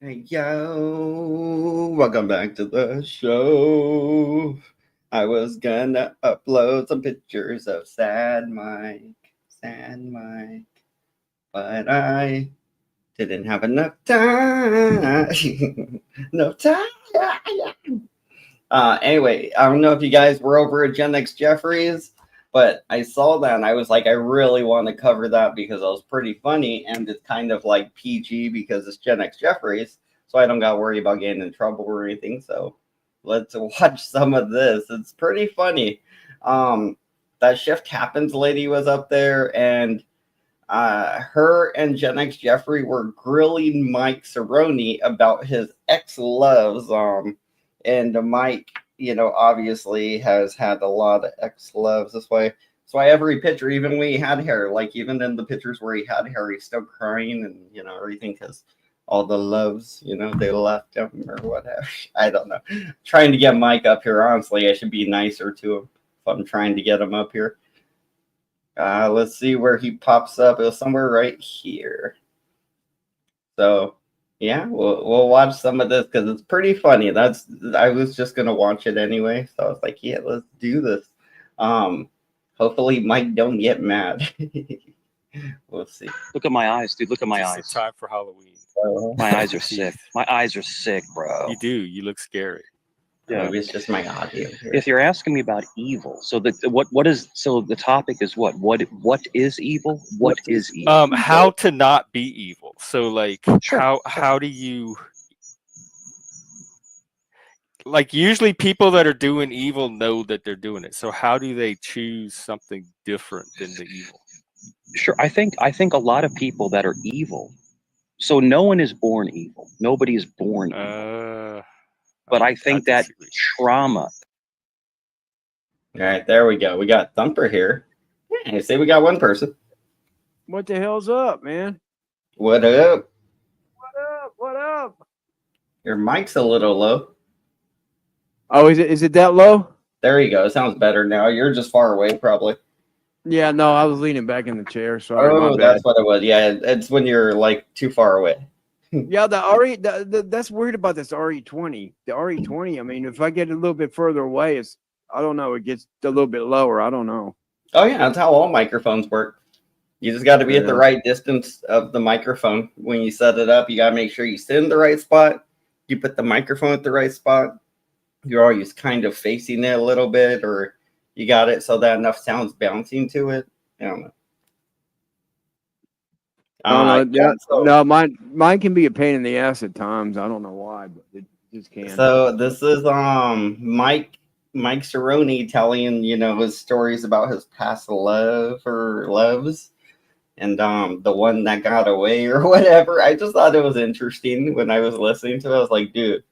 Hey yo, welcome back to the show. I was gonna upload some pictures of sad Mike, but I didn't have enough time. No time. Anyway, I don't know if you guys were over at Gen X Jeffries, but I saw that and I was like, I really want to cover that because it was pretty funny and it's kind of like PG because it's Gen X Jeffries, so I don't got to worry about getting in trouble or anything. So let's watch some of this. It's pretty funny. Um, that Shift Happens lady was up there and her and Gen X Jeffrey were grilling Mike Cerrone about his ex loves. And Mike, obviously has had a lot of ex loves this way. So every picture, even when he had hair, like even in the pictures where he had hair, he's still crying and everything because all the loves, they left him or whatever. I don't know. Trying to get Mike up here. Honestly, I should be nicer to him if I'm trying to get him up here. Let's see where he pops up. It was somewhere right here. So yeah, we'll watch some of this because it's pretty funny. I was just gonna watch it anyway, so I was like, yeah, let's do this. Hopefully Mike don't get mad. We'll see. Look at my eyes, dude. Look at my Just in eyes. time for Halloween. My eyes are sick. My eyes are sick, bro. You do. You look scary. Yeah. Maybe it's just my audio here. If you're asking me about evil, so the topic is what is evil? What is evil? How to not be evil. So like Sure. how do you like usually people that are doing evil know that they're doing it. So how do they choose something different than the evil? Sure. I think a lot of people that are evil. So no one is born evil. Nobody is born evil. But I think that trauma. All right, there we go. We got Thumper here. Yeah, say we got one person. What the hell's up, man? What up? What up? What up? Your mic's a little low. Oh, is it that low? There you go. It sounds better now. You're just far away, probably. Yeah, no, I was leaning back in the chair. Sorry, Oh, my bad. that's what it was. Yeah, it's when you're like too far away. Yeah, that's weird about this RE20. The RE20. I mean, if I get a little bit further away, I don't know. It gets a little bit lower. I don't know. Oh yeah, that's how all microphones work. You just got to be at the right distance of the microphone when you set it up. You got to make sure you sit in the right spot. You put the microphone at the right spot. You're always kind of facing it a little bit, or you got it so that enough sound's bouncing to it. I don't know. No, mine can be a pain in the ass at times. I don't know why, but it just can. So this is Mike Cerrone telling his stories about his past love or loves, and the one that got away or whatever. I just thought it was interesting when I was listening to it. I was like, dude,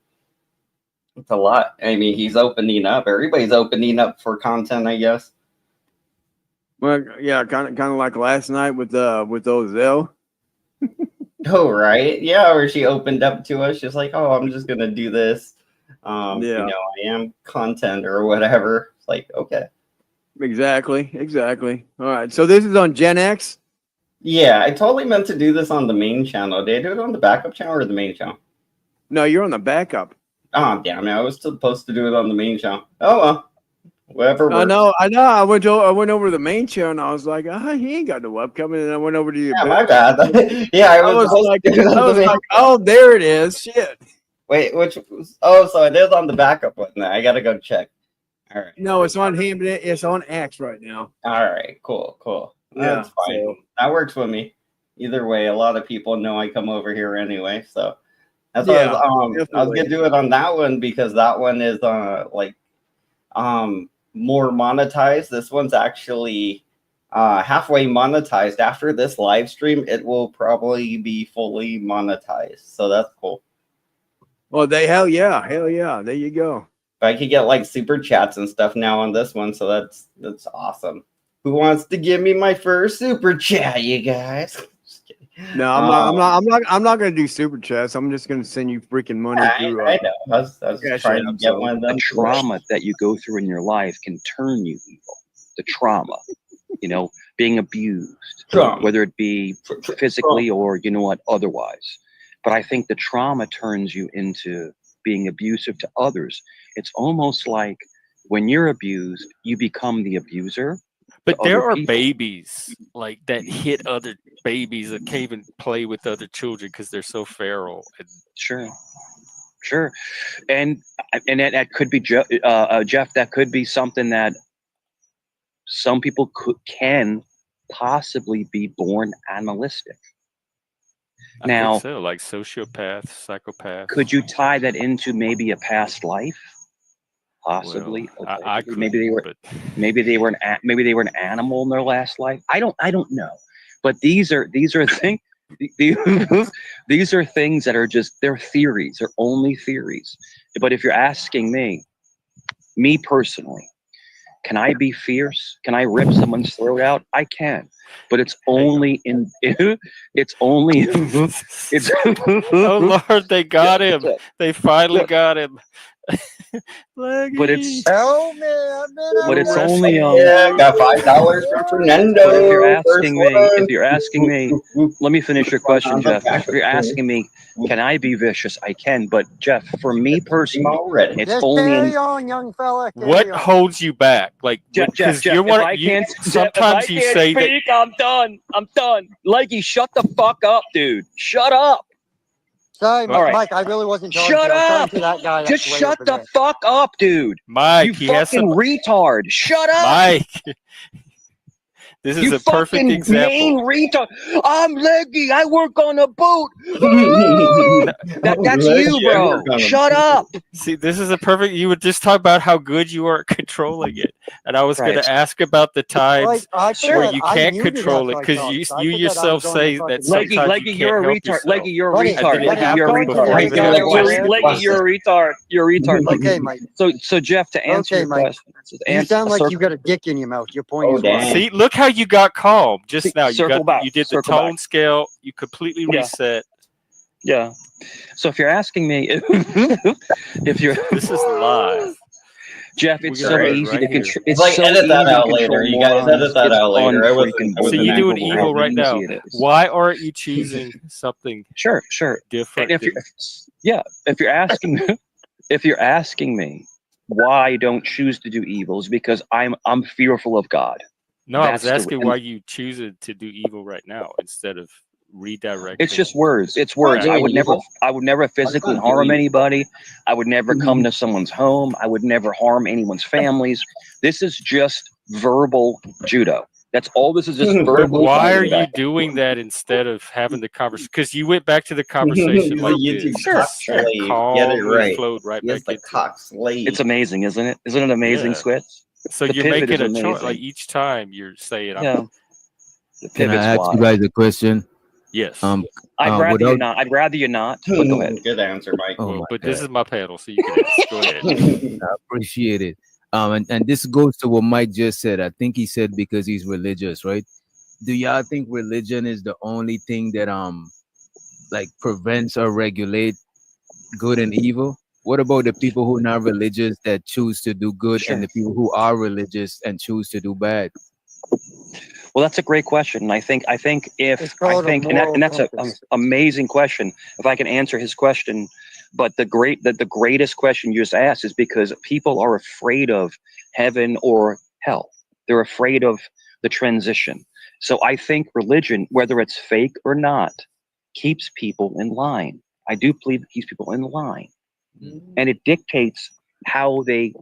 it's a lot. I mean, he's opening up. Everybody's opening up for content, I guess. Well, yeah, kind of like last night with Ozell. Oh, right. Yeah, where she opened up to us. She's like, oh, I'm just going to do this. I am content or whatever. It's like, okay. Exactly. All right. So this is on Gen X? Yeah, I totally meant to do this on the main channel. Did I do it on the backup channel or the main channel? No, you're on the backup. Oh, damn it. I was supposed to do it on the main channel. Oh, well. Whatever works. I know. I went over to the main channel and I was like, he ain't got no upcoming. And I went over to your my bad. Yeah, I was like, oh, there it is. Shit. Wait, so it is on the backup one. I gotta go check. All right. No, it's on him. It's on X right now. All right, cool. That's fine. So that works with me. Either way, a lot of people know I come over here anyway, so that's why I was gonna do it on that one because that one is more monetized. This one's actually halfway monetized. After this live stream, it will probably be fully monetized. So that's cool. Well, hell yeah. There you go. I could get like super chats and stuff now on this one, so that's awesome. Who wants to give me my first super chat, you guys? No, I'm not gonna do super chats. I'm just gonna send you freaking money through. I know. I was trying to get one of them. The trauma that you go through in your life can turn you evil. The trauma, being abused, whether it be physically or otherwise. but I think the trauma turns you into being abusive to others. It's almost like when you're abused, you become the abuser. But there other are people. babies like that hit other babies that can't even play with other children because they're so feral. And Sure. And that could be Jeff. That could be something that some people can possibly be born animalistic. I Now, think so, like sociopaths, psychopaths. could you tie that into maybe a past life? Possibly. Well, I couldn't, maybe they were. but Maybe they were an animal in their last life. I don't know. But these are things. These are things that are just, they're theories. They're only theories. But if you're asking me personally, can I be fierce? Can I rip someone's throat out? I can, but it's only it's only it's. Oh Lord, they got him. They finally got him. But it's Help me! I've been but it's arrested. only Yeah, got $5 from Fernando. But if you're First asking me, let me finish your question, Jeff. If you're asking me, can I be vicious? I can, but Jeff, for me personally, already. it's Just only carry on, young fella. What Carry on. holds you back? Like, Jeff, because Jeff, you're if one. I can't, Sometimes you say that. speak, I'm done. Leggy, shut the fuck up, dude. Shut up. Sorry, All right. Mike. I really wasn't talking Shut to you. I was up. talking to that guy. Just That's way shut over the there. fuck up, dude. Mike, You he has fucking some. retard. Shut up. Mike, this is You a perfect fucking example. main retard. I'm Leggy. I work on a boat. That's you, bro. Shut up. See, this is a perfect. You would just talk about how good you are at controlling it, and I was going Right. to ask about the times I where forgot, you I can't muted control it after I because talked. I you forgot I yourself was on the say fucking that mute. sometimes Leggy, you you're a can't help retard. yourself. Leggy, you're a Buddy, retard. And then it Leggy, you're a I'm talking to retard. that guy that's there. Leggy, you're a retard. You're a retard. Okay, Mike. So Jeff, to answer Okay, your Mike. question, You sound like you got a dick in your mouth. Your point Oh, is what? damn. See, look how you got calm just now. You Circle back. you did the Circle back. tone scale. You completely Yeah. reset. Yeah. So if you're asking me, if you're This is live. Jeff, We it's got so it easy right to here. control. It's like, so edit that easy to out control later. You guys morons. edit that It's out later. I wasn't unfreaking So you're doing believable evil how right now. easy it is. Why aren't you choosing something Sure. different? And if you're asking me why I don't choose to do evil, is because I'm fearful of God. No, I was That's asking why you choose to do evil right now instead of redirecting. It's just words. It's words. Yeah, I would never physically harm anybody. I would never come to someone's home. I would never harm anyone's families. This is just verbal judo. That's all this is, just verbal. Why are judo. you doing that instead of having the conversation? Because you went back to the conversation He's like a YouTube this. cock Just slave. Get it calmly right. flowed right He is back the into it. cock slave. It's amazing, isn't it? Isn't it amazing, Yeah. Squits? So The you're pivot making is a choice. Like amazing. each time you're saying, Yeah. The Can I pivot's ask wild. you guys a question? yes. I'd rather without- you not. I'd rather you not. But go ahead. Good answer, Mike. Oh Well, my but this God. is my panel, so you can ask. Go ahead. I appreciate it. And this goes to what Mike just said. I think he said because he's religious, right? Do y'all think religion is the only thing that like prevents or regulate good and evil? What about the people who are not religious that choose to do good, Sure. and the people who are religious and choose to do bad? Well, that's a great question. And I think It's called a moral and that's an compass. amazing question. If I can answer his question, but the greatest question you just asked is because people are afraid of heaven or hell. They're afraid of the transition. So I think religion, whether it's fake or not, keeps people in line. I do believe it keeps people in line, and it dictates how they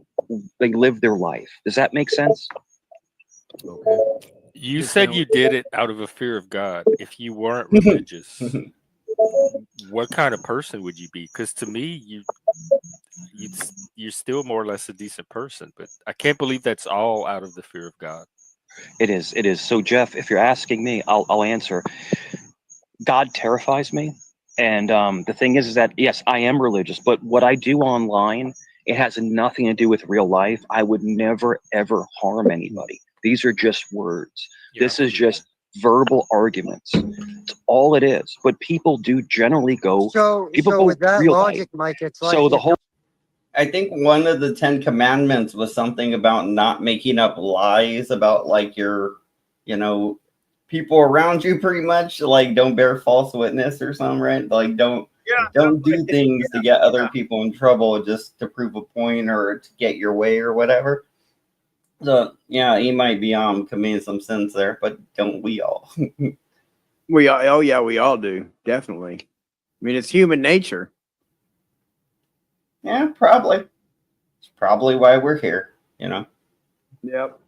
live their life. Does that make sense? Okay. You Just said saying- you did it out of a fear of God. If you weren't religious, what kind of person would you be? Because to me, you're still more or less a decent person. But I can't believe that's all out of the fear of God. It is. It is. So, Jeff, if you're asking me, I'll answer. God terrifies me, and the thing is that yes, I am religious, but what I do online, it has nothing to do with real life. I would never ever harm anybody. These are just words. Yeah, This is just verbal arguments. It's all it is. But people do generally go. So People go with that real logic, Mike, it's like So the if whole. I think one of the 10 commandments was something about not making up lies about like your, people around you, pretty much. Like, don't bear false witness or something, right? Like, don't Don't do things to get other people in trouble just to prove a point or to get your way or whatever. So yeah, he might be committing some sins there, but don't we all? We all, oh yeah, we all do, definitely. I mean, it's human nature. Yeah, probably. It's probably why we're here, you know. Yep.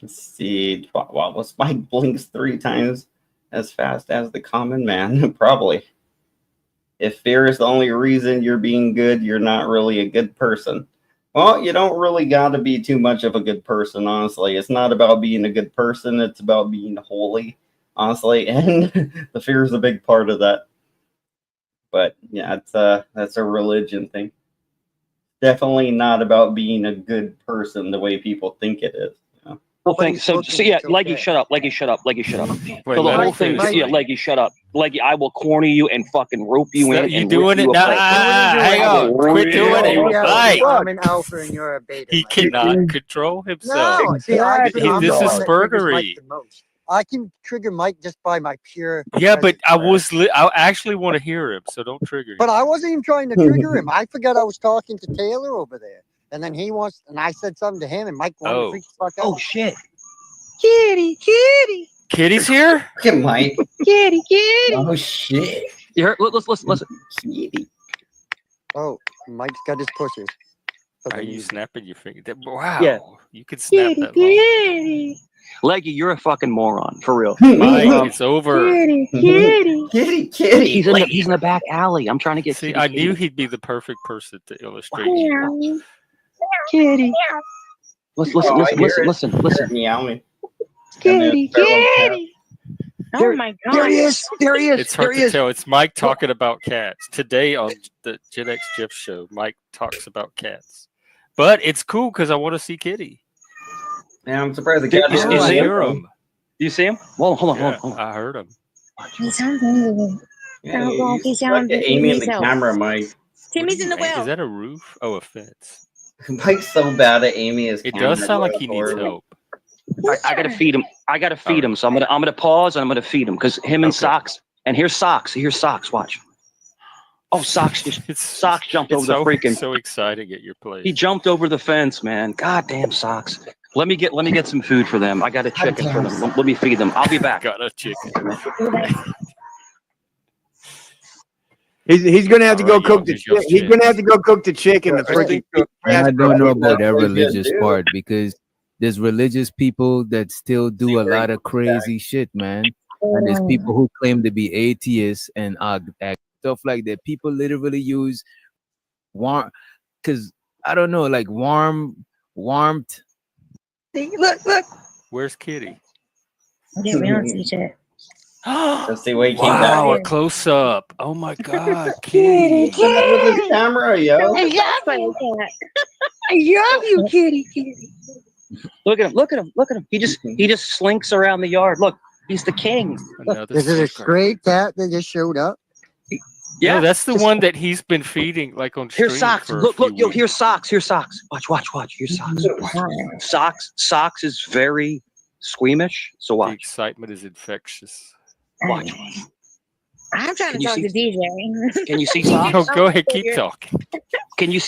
Let's see. Wow, was Mike blinks 3 times as fast as the common man? Probably. If fear is the only reason you're being good, you're not really a good person. Well, you don't really got to be too much of a good person, honestly. It's not about being a good person. It's about being holy, honestly. And the fear is a big part of that. But yeah, that's a religion thing. Definitely not about being a good person the way people think it is. Well, thanks. So yeah, Leggy, shut up. Leggy, shut up. Leggy, shut up. Wait, So the let whole him thing, finish. yeah, Leggy, shut up. Leggy, I will corner you and fucking rope you in. You and doing rip it you now? apart. Hang on. Quit doing it. Yeah, Mike. I'm an alpha and you're a beta. He Mike. cannot control himself. No, see, I'm This the one is that triggers Mike Spurgery. the most. I can trigger Mike just by my pure. Yeah, but presence. I actually want to hear him, so don't trigger him. But I wasn't even trying to trigger him. I forgot I was talking to Taylor over there, and then he wants, and I said something to him, and Mike wanted to freak the fuck out. Oh shit! Kitty, kitty. Kitty's here. Look at Mike. Kitty, kitty. Oh shit! You heard? Listen. Kitty. Oh, Mike's got his pushes. Are you snapping your finger? Wow. Yeah. You could snap Kitty, that long. kitty. Leggy, you're a fucking moron, for real. Mike, it's over. Kitty, kitty. Kitty, kitty. He's in the back alley. I'm trying to get. See, kitty, I kitty. knew he'd be the perfect person to illustrate you. Kitty. Listen. Meowing. Kitty, kitty. Oh my god! There he is. It's hard to tell. It's Mike talking about cats. Today on the Gen X Jeff show, Mike talks about cats. But it's cool because I want to see Kitty. Yeah, I'm surprised the cat You didn't see hear him? him. You see him? Well, hold Yeah, on. I heard him. He sounds angry. Yeah, Well, he he's sounds like Amy in the himself. camera, Mike. Timmy's in the well. Is that a roof? Oh, a fence. Mike's so bad at Amy. It does sound like he needs help. I gotta feed him. So I'm gonna pause and I'm gonna feed him because him and Socks. And here's Socks. Watch. Oh, Socks jumped over the freaking. So exciting at your place. He jumped over the fence, man. Goddamn Socks. Let me get some food for them. I got a chicken for them. Let me feed them. I'll be back. Got a chicken. He's gonna have to go cook the here's your chicken. He's gonna have to go cook the chicken. The freaking. And I don't know about that religious part because there's religious people that still do a lot of crazy shit, man. And there's people who claim to be atheists and act stuff like that. People literally use warm, because I don't know, like warmth. Look. Where's Kitty? Yeah, we don't see shit. Let's see what he came Wow, down. a close up. Oh my God, Kitty. With the camera, yo. I love you, kitty. Look at him. He just slinks around the yard. Look, he's the king. Another Is it a sucker. stray cat that just showed up? Yeah, No, that's the one that he's been feeding like on stream. Here's Socks. For a Look, few yo, weeks. here's Socks. Watch. Here's Socks. Socks is very squeamish. So The watch. excitement is infectious. Watch. I'm trying Can to you talk see- to DJ. Can you see Socks? No, go ahead, keep talking. Can you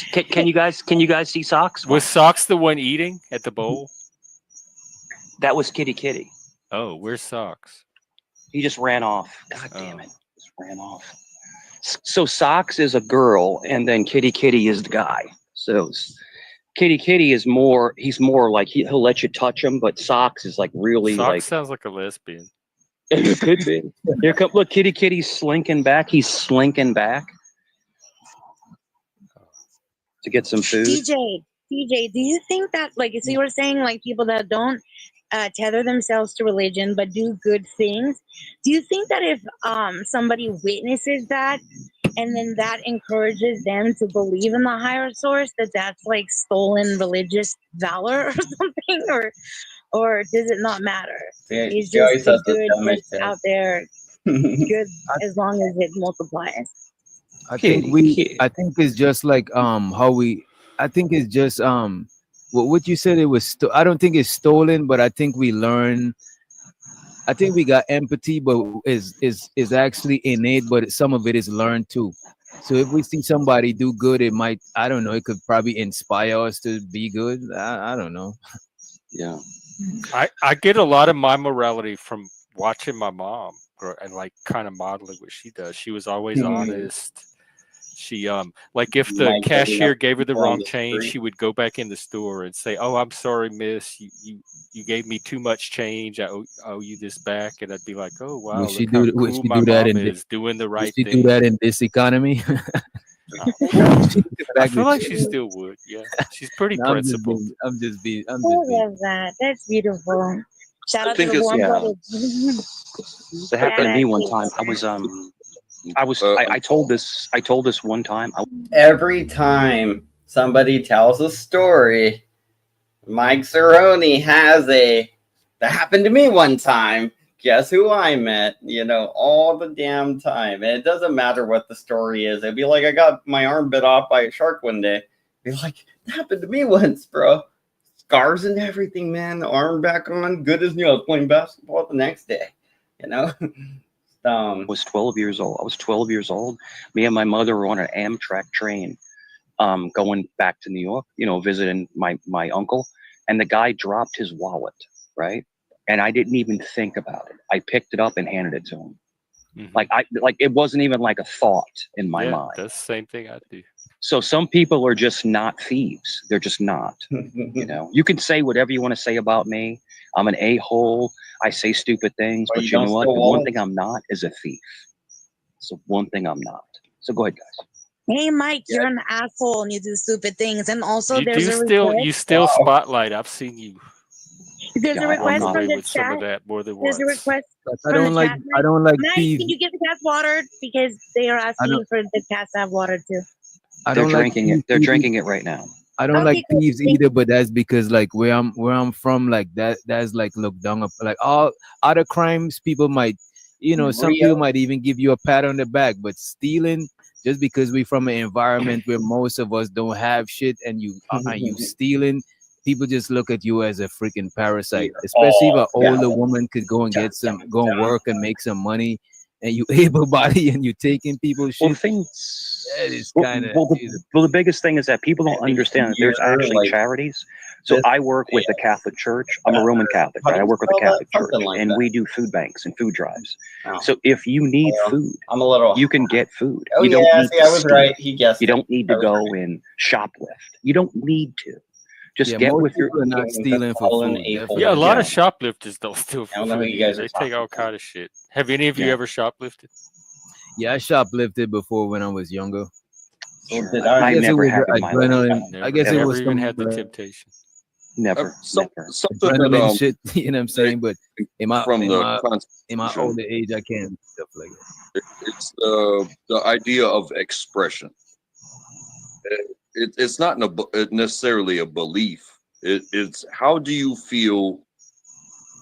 guys see Socks? Was Socks the one eating at the bowl? That was Kitty. Oh, where's Socks? He just ran off. God damn Oh. it. Just ran off. So Socks is a girl, and then Kitty is the guy. So Kitty is more. He's more like he'll let you touch him, but Socks is like really Socks like. sounds like a lesbian. It could be. Here come look, Kitty's slinking back. He's slinking back to get some food. DJ, do you think that, like, so you were saying, like, people that don't tether themselves to religion but do good things, do you think that if somebody witnesses that and then that encourages them to believe in the higher source, that's like stolen religious valor or something, or does it not matter? Yeah, He's Joey just says a the good dumbest that's thing. out there, good as long as it multiplies. I think it's just like I think it's just what you said. It was I don't think it's stolen, but I think we learn I think we got empathy, but is actually innate, but some of it is learned too. So if we see somebody do good, it might, I don't know, it could probably inspire us to be good. I don't know. Yeah. I get a lot of my morality from watching my mom grow and like kind of modeling what she does. She was always honest. She like if the Mike hitting cashier up gave her the people on wrong the change, street. she would go back in the store and say, "Oh, I'm sorry, miss. You gave me too much change. I owe you this back." And I'd be like, "Oh wow, Would she look how do? Would cool she my do that mom in? is, doing the Would right she do thing." that in this economy? I feel like she still would. Yeah, she's pretty I'm just principled. being. I'm just being. I'm I just being. love that. That's beautiful. Shout I out to think the it's warm Yeah. blooded. That happened to me one Badass time. people. I told this one time. Every time somebody tells a story, Mike Cerrone has a that happened to me one time. Guess who I met? You know, all the damn time. And it doesn't matter what the story is. It'd be like I got my arm bit off by a shark one day. Be like, that happened to me once, bro. Scars and everything, man. The arm back on, good as new. I was playing basketball the next day. You know? Was 12 years old. I was 12 years old. Me and my mother were on an Amtrak train, going back to New York, visiting my uncle, and the guy dropped his wallet, right? And I didn't even think about it. I picked it up and handed it to him. Like it wasn't even like a thought in my mind. That's the same thing I do. So some people are just not thieves. They're just not. You can say whatever you want to say about me. I'm an a-hole. I say stupid things, but you know what? The one thing I'm not is a thief. So one thing I'm not. So go ahead, guys. Hey, Mike, you're an asshole and you do stupid things. And also, You there's do a still request. you still spotlight. I've seen you. There's a request Walk from away the with some chat. of that more than There's once. a request I from don't the like. chat. I don't like Mike, thieves. can you give the cats water because they are asking for the cats to have water too? They're drinking it. They're drinking it right now. I don't like thieves either, but that's because like where I'm from, like that's like looked down up. Like all other crimes, people might, some people might even give you a pat on the back, but stealing, just because we're from an environment where most of us don't have shit, and you stealing, people just look at you as a freaking parasite. Especially if an older woman could go and go and work and make some money, and you able body and you taking people's shit. That is kind of the biggest thing is that people don't understand that there's actually charities. So I work with the Catholic Church. I'm a Roman Catholic, right? I work with the Catholic Church, and we do food banks and food drives. So if you need food, you can get food. You don't need to I was steal. right. He guessed. You don't need to go and shoplift. You don't need to. Just get with your. People are not stealing for food. Yeah, a lot of shoplifters don't steal I don't for know who food. you guys They are take all kind of shit. Have any of you ever shoplifted? Yeah, I shoplifted before when I was younger. I never have in my life. I guess it was even some had the temptation. Never. Something adrenaline that shit. You know what I'm saying? But in my from the older Constitution, age, I can't do stuff like that. it's the idea of expression. It's not necessarily a belief. It's how do you feel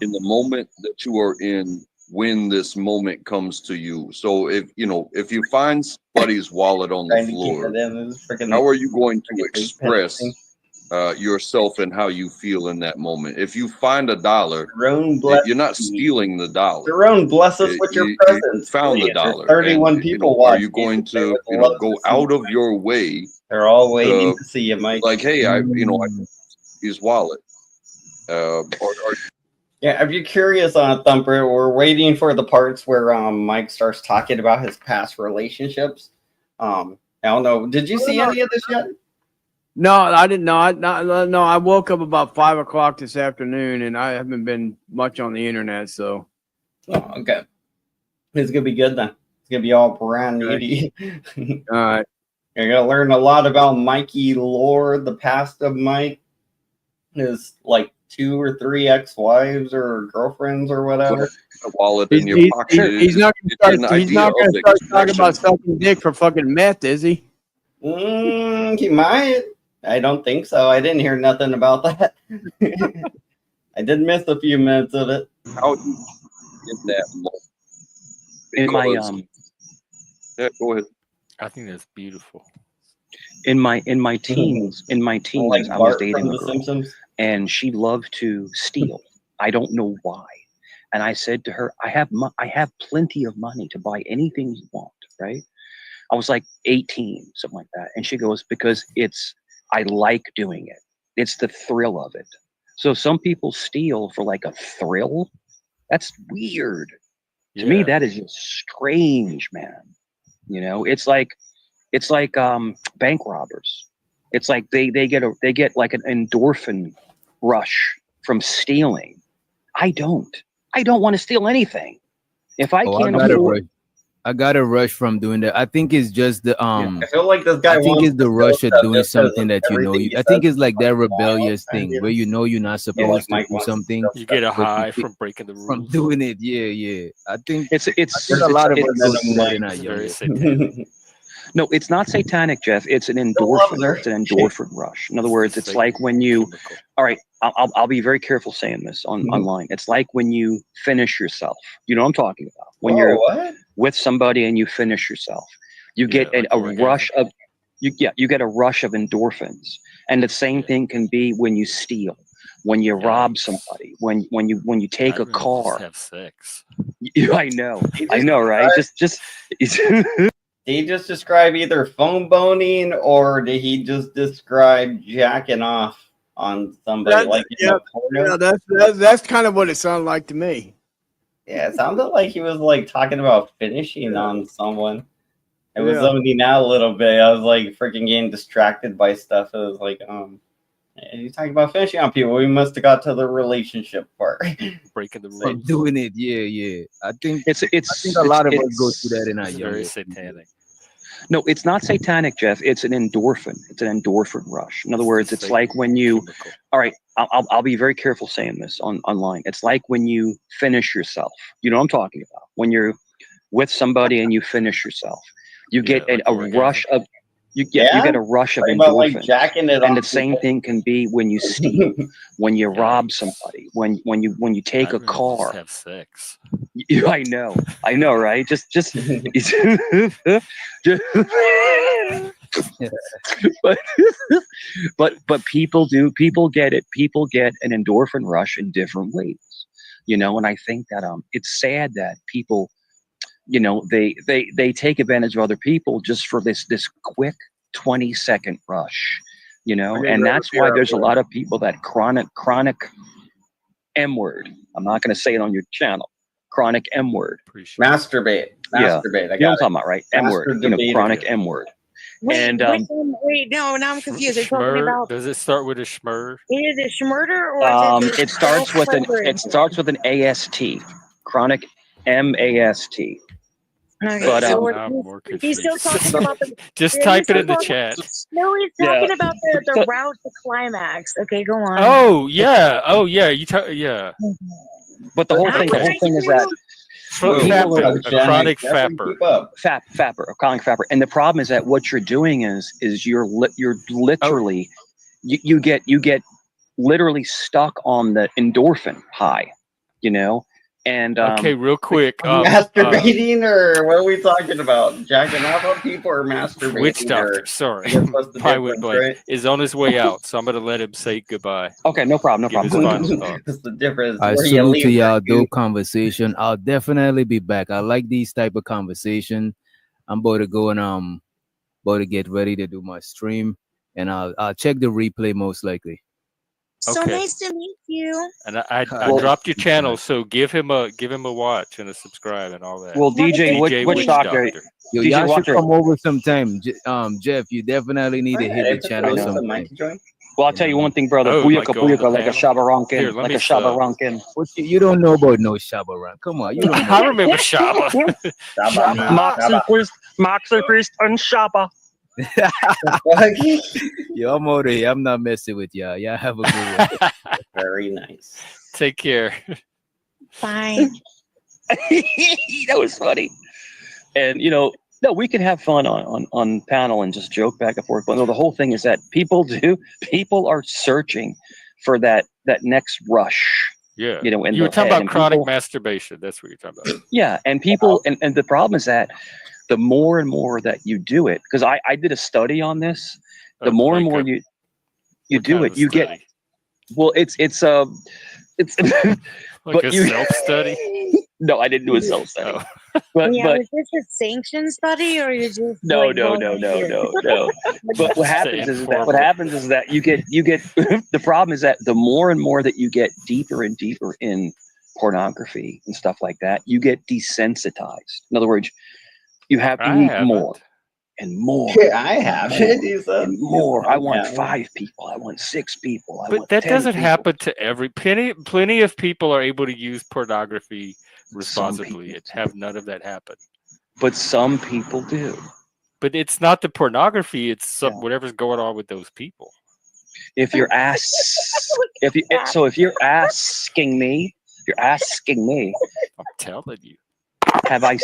in the moment that you are in when this moment comes to you. So if you find somebody's wallet on the floor, how are you going to express yourself and how you feel in that moment? If you find $1, you're not stealing the dollar. Cerrone, bless us with your presence. You found the dollar. 31 people are you watching. going to go out of your way? They're all waiting to see you, Mike. Like, hey, I his wallet. Yeah, if you're curious on Thumper, we're waiting for the parts where Mike starts talking about his past relationships. I don't know. Did you see any of this yet? No, I didn't know. No, I woke up about 5 o'clock this afternoon, and I haven't been much on the internet. So, okay, it's gonna be good then. It's gonna be all brand new. All right, you're gonna learn a lot about Mikey lore, the past of Mike, his like 2 or 3 ex-wives or girlfriends or whatever. A wallet in your pocket. He's not going to start talking about sucking dick for fucking meth, is he? He might. I don't think so. I didn't hear nothing about that. I did miss a few minutes of it. How do you in that moment? In my yeah, go ahead. I think that's beautiful. In my teens, like I was Bart dating from a The girl, Simpsons. and she loved to steal. I don't know why. And I said to her, I have plenty of money to buy anything you want, right? I was like 18, something like that. And she goes, because I like doing it. It's the thrill of it. So some people steal for like a thrill. That's weird. To me, that is just strange, man. You know, it's like bank robbers. It's like they get like an endorphin rush from stealing. I don't want to steal anything. If I can't afford, I got a rush from doing that. I think it's just the I feel like this guy. I think wants it's the to rush steal of stuff doing just 'cause something of that you know. everything he I think says. it's like that rebellious And, thing you where know, you know you're not supposed to Mike do wants to something, steal You get a stuff. but high from breaking the from rules. doing it. Yeah. I think it's I think a lot of us go through that in our It's very younger. satanic. no, it's not satanic, Jeff. It's an Still loves endorphin. her. It's an endorphin rush. In other words, it's Satan like when you. chemical. All right, I'll be very careful saying this online. It's like when you finish yourself. You know what I'm talking about. When you're what? with somebody and you finish yourself, you get like a orgasm. rush of you get a rush of endorphins. And the same thing can be when you steal, when you rob Yikes. somebody, when you take I'd a rather car. just have sex. I know, right? Just Did he just describe either phone boning or did he just describe jacking off on somebody That's, like in a porno? yeah, that's kind of what it sounded like to me. Yeah, it sounded like he was like talking about finishing on someone. It was Yeah. zoning out a little bit. I was like freaking getting distracted by stuff. It was like, he's talking about finishing on people. We must have got to the relationship part. Breaking the From rules. doing it. Yeah. I think it's I think a lot of us go through that in our It's younger. very satanic. No, it's not satanic, Jeff. It's an endorphin. It's an endorphin rush. In other words, it's like when you. Chemical. All right, I'll be very careful saying this online. It's like when you finish yourself. You know what I'm talking about. When you're with somebody and you finish yourself, you get like a orgasm. rush of. You get a rush of Talking about like endorphins. jacking it And off the same people. thing can be when you steal, when you rob somebody, when you take I'd a rather car. just have sex. I know, right? Just but people get it. People get an endorphin rush in different ways, you know. And I think that it's sad that people, you know, they take advantage of other people just for this quick 20-second rush, you know. And that's why there's a lot of people that chronic M word. I'm not going to say it on your channel. Chronic M word. Masturbate. Yeah. Masturbate. I You know what I'm got talking about, right? M word. You know, chronic M word. Wait, And wait, no, now I'm confused. Are you talking Schmur, about? does it start with a schmur? Is it schmurder or is it? it starts with an AST. Chronic MAST. Okay, But so I'm more he's still confused. talking about the. Just he's type it still in the talking- chat. No, he's Yeah. talking about the route to climax. Okay, go on. Oh yeah. Yeah. But the whole thing is that Fapper, a chronic fapper. Fapper, a chronic fapper. And the problem is that what you're doing is you're literally you get literally stuck on the endorphin high, you know. And okay, real quick, masturbating or what are we talking about? Jacking off on people or masturbating? Witch doctor, sorry, Probably went blank. Is on his way out, so I'm gonna let him say goodbye. Okay, no problem. Give his final thoughts. That's the difference. I Where you salute leave to y'all. that Dope conversation. I'll definitely be back. I like these type of conversation. I'm about to go and about to get ready to do my stream, and I'll check the replay most likely. So Okay. nice to meet you. And I dropped your channel, so give him a watch and a subscribe and all that. Well, DJ Witch Doctor. Yo, DJ y'all should Watcher. come over sometime. Jeff, you definitely need to hit the channel sometime. Well, I'll tell you one thing, brother. Oh, Booyaka, like go on the booyaka, like a panel? Here, shabarankin, let like me a shabarankin. What you don't know about no Shabaran? Come on, you don't know. I remember Shaba. Moxie Priest and Shaba. Yo, I'm out of here. I'm not messing with y'all. Y'all have a good one. Very nice. Take care. Bye. That was funny. And you know, no, we can have fun on panel and just joke back and forth. But no, the whole thing is that people are searching for that next rush. Yeah. You know, in you were their talking head. about And chronic people- masturbation. That's what you're talking about. Yeah, and people and the problem is that the more and more that you do it, because I did a study on this, the more and more you do it, you get. Well, it's It's Like but a you self-study? no, I didn't do a self study. Oh. But Yeah, was this a sanctioned study or you just no, like no, no, no, volunteer? no, no. But what Just happens is that informal. you get the problem is that the more and more that you get deeper and deeper in pornography and stuff like that, you get desensitized. In other words, you I need haven't. more and more I have and it. more He said. and more. I want Yeah. 5 people. I want 6 people. I But want that 10 doesn't people. happen to every plenty of people are able to use pornography Some responsibly people and do. have none of that happen. But some people do. But it's not the pornography, it's some, Yeah. whatever's going on with those people. If you're if you're asking me, I'm telling you. have I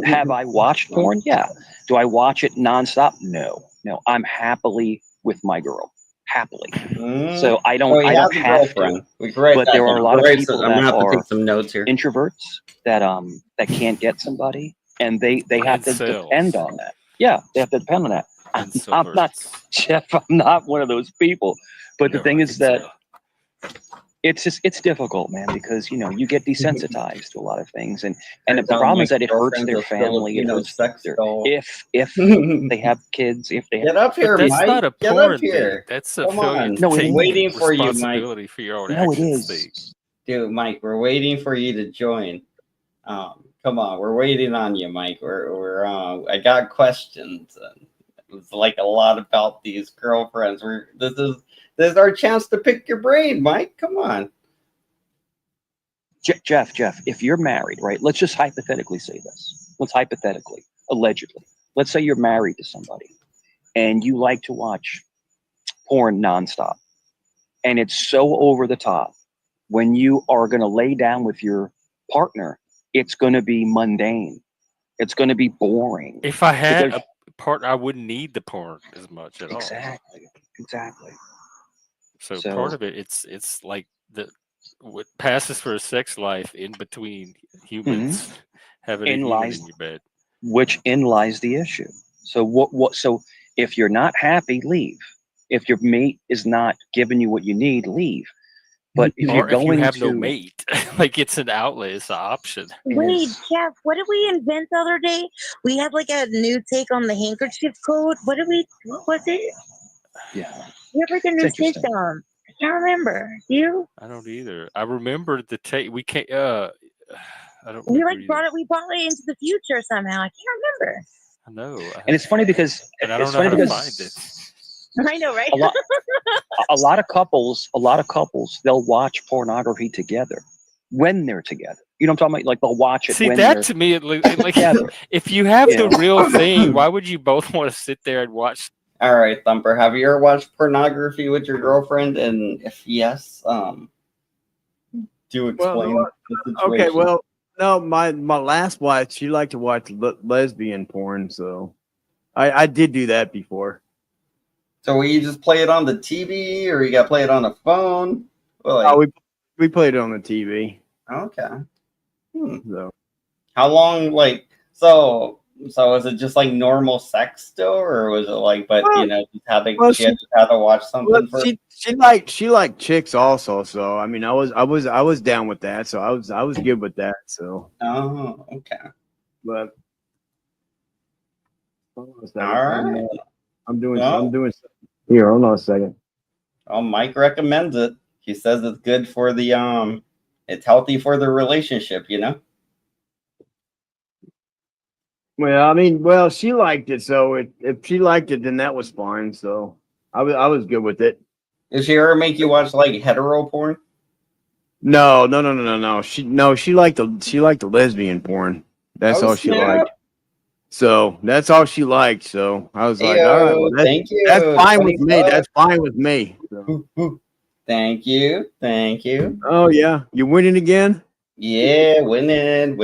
have I watched porn? Yeah. Do I watch it nonstop? No. I'm happily with my girl. Happily. So I So he don't has a have girlfriend. to. We can write But that there are down. a lot of Right, people so I'm gonna that have to are take some notes here. introverts that can't get somebody and they have to Incels. depend on that. Yeah, they have to depend on that. I'm not Introverts. Jeff, I'm not one of those people. But the No, thing I is can that tell. it's difficult, man, because you get desensitized to a lot of things, and I the tell problem my is that it hurts girlfriend's their a family. It Filipino hurts sex their doll. if they have kids, if they have Get up here, But that's Mike. not a Get up porn thing. here. That's a Come failure on. to No, it take is. Waiting for you, Mike. responsibility for your own no, it actions is. thing. Dude, Mike, we're waiting for you to join. Come on, we're waiting on you, Mike. We're I got questions. And it was like a lot about these girlfriends. This is our chance to pick your brain, Mike. Come on. Jeff, if you're married, right? Let's just hypothetically say this. Let's hypothetically, allegedly. Let's say you're married to somebody and you like to watch porn nonstop. And it's so over the top. When you are going to lay down with your partner, it's going to be mundane. It's going to be boring. If I had Because- a partner, I wouldn't need the porn as much at all. Exactly. So So- part of it, it's like what passes for a sex life in between humans having a In human lies- in your bed. Which in lies the issue. So what? So if you're not happy, leave. If your mate is not giving you what you need, leave. But if you're Or if you going have to no mate, like it's an outlet, it's an option. Wait, Jeff, what did we invent the other day? We had like a new take on the handkerchief code. What was it? Yeah. We had like a new It's interesting. system. I can't remember. You? I don't either. I remember the tape. We can't. I don't. We remember like brought it. We brought it into the future somehow. I can't remember. I know. And it's funny because and I don't know how to find it. I know, right? a lot of couples, they'll watch pornography together when they're together. You know what I'm talking about? Like they'll watch it. See, when that they're to me, like together. if you have the Yeah. real thing, why would you both want to sit there and watch? All right, Thumper. Have you ever watched pornography with your girlfriend? And if yes, do explain the situation. Okay, well, no, my last wife, she liked to watch lesbian porn, so I did do that before. So will you just play it on the TV, or you got to play it on a phone? Well, Oh, we played it on the TV. Okay. So How long? Like so is it just like normal sex still, or was it like? But just had to she had to watch something. well, she liked chicks also. So I mean, I was down with that. So I was good with that. So Oh, okay. but All right. I'm doing something. Here, hold on a second. Oh, Mike recommends it. He says it's good for the it's healthy for the relationship, Well, I mean, she liked it, so if she liked it, then that was fine. So I was good with it. Did she ever make you watch like hetero porn? No. She liked the lesbian porn. That's all she liked. So that's all she liked. So I was like, all right, well, thank you. That's fine with me. That's fine with me. So. Thank you. Oh yeah, you winning again? Yeah, winning.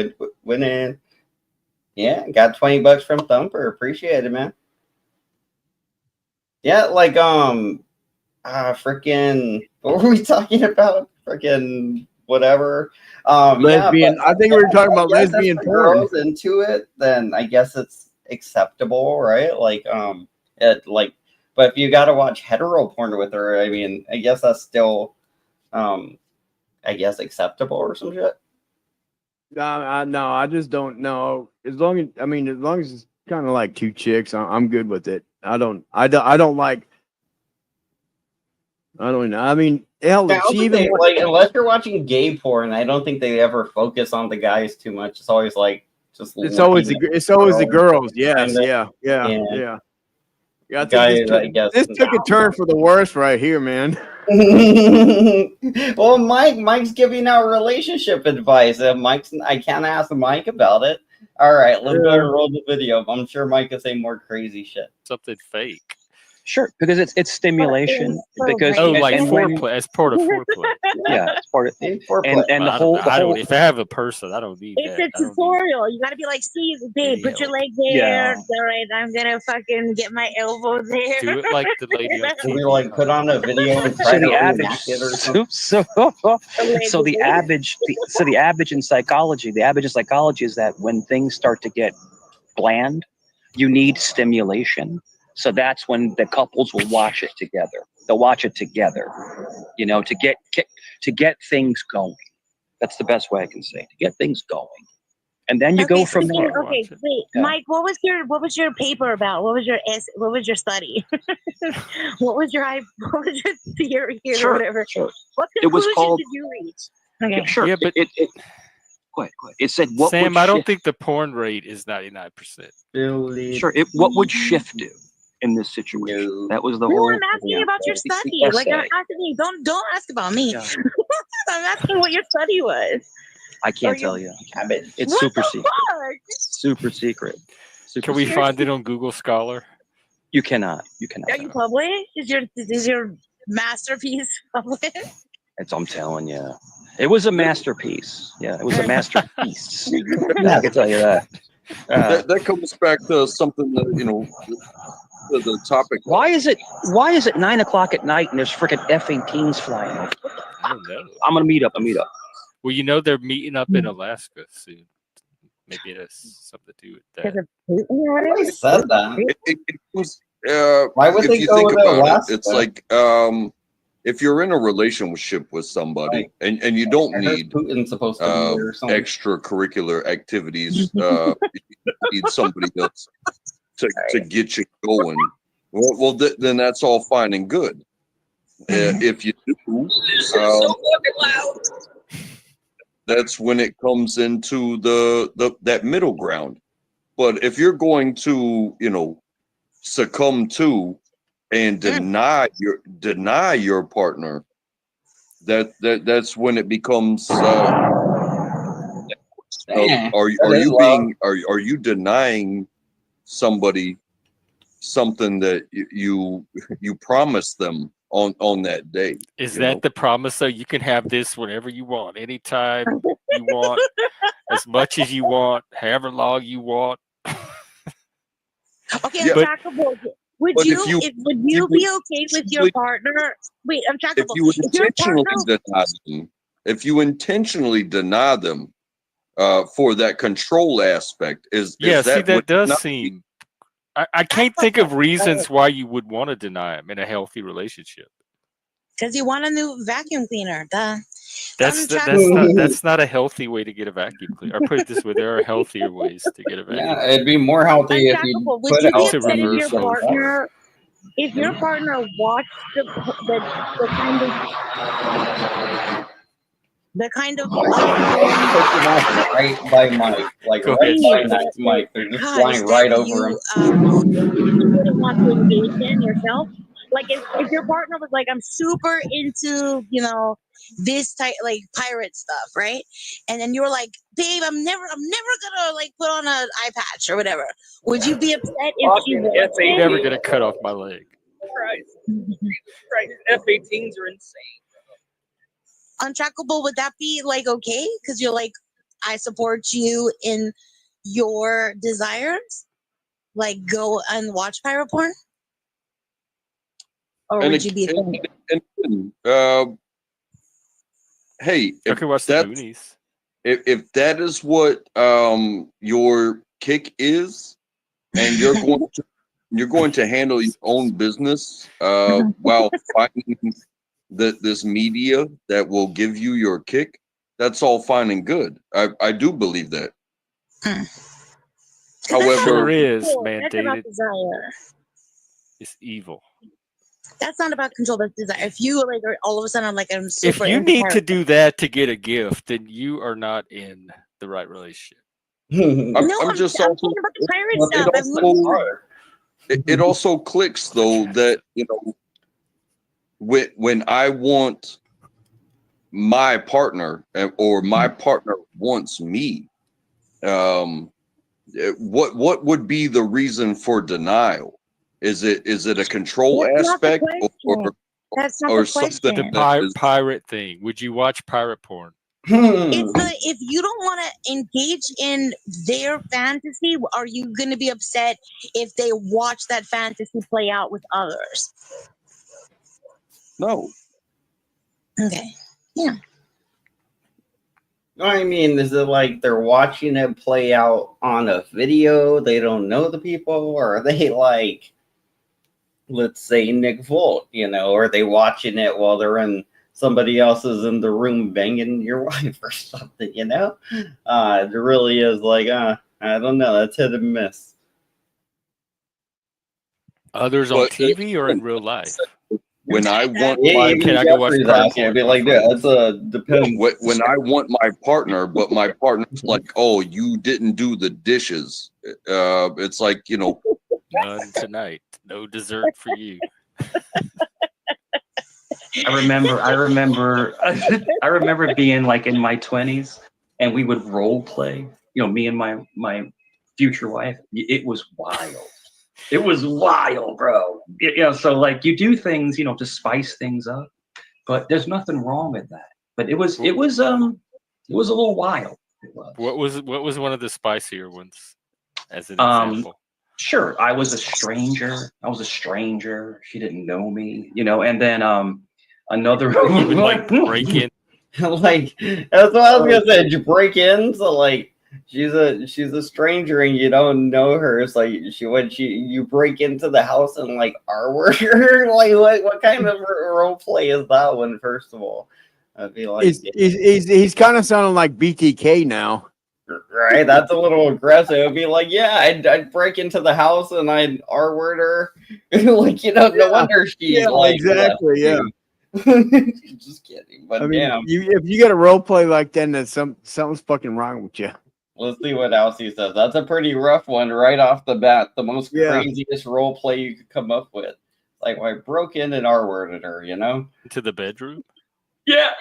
Yeah, got $20 from Thumper. Appreciate it, man. Yeah, like freaking what were we talking about? Freaking whatever. Lesbian. Yeah, I think we were talking about lesbian if the porn. girl's into it, then I guess it's acceptable, right? Like but if you got to watch hetero porn with her, I mean, I guess that's still I guess, acceptable or some shit? No, I just don't know. As long as it's kind of like two chicks, I'm good with it. I don't like. I don't know. I mean, hell, Yeah, I if don't she think even they, like, unless you're watching gay porn, I don't think they ever focus on the guys too much. It's always like just it's always the girls. Yes, kinda. yeah. I think Guys, I guess. this took a turn for the worse right here, man. Well, Mike's giving out relationship advice. I can't ask Mike about it. All right, let's go and roll the video. I'm sure Mike can say more crazy shit. Something fake. Sure, because it's stimulation. Because like and foreplay, as part of foreplay. Yeah, it's part of foreplay. And the I whole don't. If I have a person, I don't need It's that. a tutorial. You gotta be like, see, babe, put your leg there. All right, I'm gonna fucking get my elbow there. Do it like the lady on Can we TV. like put on a video and try So the to average, reenact it or something? so the average in psychology, is that when things start to get bland, you need stimulation. So that's when the couples will watch it together. They'll watch it together, you know, to get things going. That's the best way I can say, to get things going, and then you go from there. Okay, wait, yeah. Mike, what was your paper about? What was your study? what was your theory or Sure, whatever? sure. What It was conclusion called. did you reach? Okay. Sure. Yeah, but go ahead. It said what Sam, would I don't shift, think the porn rate is 99%. Sure. What would shift do in this situation? That was the whole. I'm asking about your study. Like, I'm asking, don't ask about me. Yeah. I'm asking what your study was. I can't tell you. It's what super the secret. Fuck? Super secret. Can we find it on Google Scholar? You cannot. You cannot. Are you published? Is your masterpiece published? I'm telling you. It was a masterpiece. Yeah, it was a masterpiece. I can tell you that. That comes back to something that, you know, the topic. Why is it 9:00 at night and there's freaking F-18s flying over? I don't know. I'm gonna meet up. Well, you know they're meeting up in Alaska soon. Maybe it has something to do with that. I said that. It was, why would if they you go think to about Alaska? it, it's like if you're in a relationship with somebody and you don't need Putin's supposed to be there or something. extracurricular activities, you need somebody else to get you going. Well, then that's all fine and good. If you do, that's when it comes into that middle ground. But if you're going to, you know, succumb to and deny your partner, that's when it becomes. Are you denying somebody something that you promised them on that day? Is that the promise? So you can have this whenever you want, anytime you want, as much as you want, however long you want. Okay, I'm trackable. Would you be okay with your partner? Wait, I'm trackable. If you intentionally deny them for that control aspect, that does seem. I can't think of reasons why you would want to deny them in a healthy relationship. Because you want a new vacuum cleaner. That's not a healthy way to get a vacuum cleaner. Or put it this way, there are healthier ways to get a vacuum cleaner. Yeah, it'd be more healthy if you would you be upset if your partner watched the kind of right by Mike, like right by next Mike. They're just flying right over him. You wouldn't want to engage in yourself. Like if your partner was like, I'm super into, you know, this type like pirate stuff, right? And then you were like, babe, I'm never gonna like put on an eye patch or whatever. Would you be upset if she was? You're never gonna cut off my leg. Christ. F-18s are insane. Untrackable, would that be like okay? Because you're like, I support you in your desires. Like go and watch pirate porn. Or would you be hey, if that is what your kick is, and you're going to handle your own business while finding this media that will give you your kick, that's all fine and good. I do believe that. However, Sure is That's about mandated. desire. It's evil. That's not about control. That's desire. If you like, are all of a sudden, like, I'm super. If you into need to pirate- do that to get a gift, then you are not in the right relationship. I'm just talking also, about the pirate but stuff. it also clicks though that, you know, when I want my partner or my partner wants me, what would be the reason for denial? Is it a control That's not the aspect question. That's not or the something The question. that is, pirate thing. Would you watch pirate porn? If you don't want to engage in their fantasy, are you going to be upset if they watch that fantasy play out with others? no. Okay. Yeah. I mean, is it like they're watching it play out on a video? They don't know the people, or are they like, let's say Nick Volt, you know, or are they watching it while they're in somebody else is in the room banging your wife or something, you know? It really is like, I don't know, that's hit and miss. Others on But TV or in real life? when I want Yeah, my even Can I go watch Jeffrey's pirate asking, porn I'd be with like, my yeah, friends? that's depends. when I want my partner, but my partner's like, oh, you didn't do the dishes. It's like, you know, None tonight. No dessert for you. I remember being like in my 20s, and we would role play. You know, me and my future wife. It was wild. It was wild, bro. You know, so like you do things, you know, to spice things up, but there's nothing wrong with that. But it was a little wild. It was. What was one of the spicier ones, as an example? Sure, I was a stranger. She didn't know me, you know, and then another You would like break in. Like, that's what I was gonna say. Did you break in? So like, she's a stranger and you don't know her. It's like you break into the house and like R-word her. Like what kind of role play is that one? First of all, I'd be like, he's kind of sounding like BTK now. right? That's a little aggressive. It'd be like, yeah, I'd break into the house and I'd R-word her. Like, you know, no wonder she's like, exactly, yeah. Just kidding, but I mean, damn. if you get a role play like that, then something's fucking wrong with you. Let's see what Alcy says. That's a pretty rough one right off the bat. The most craziest role play you could come up with. Like, I broke in and R-worded her, you know? Into the bedroom? Yeah.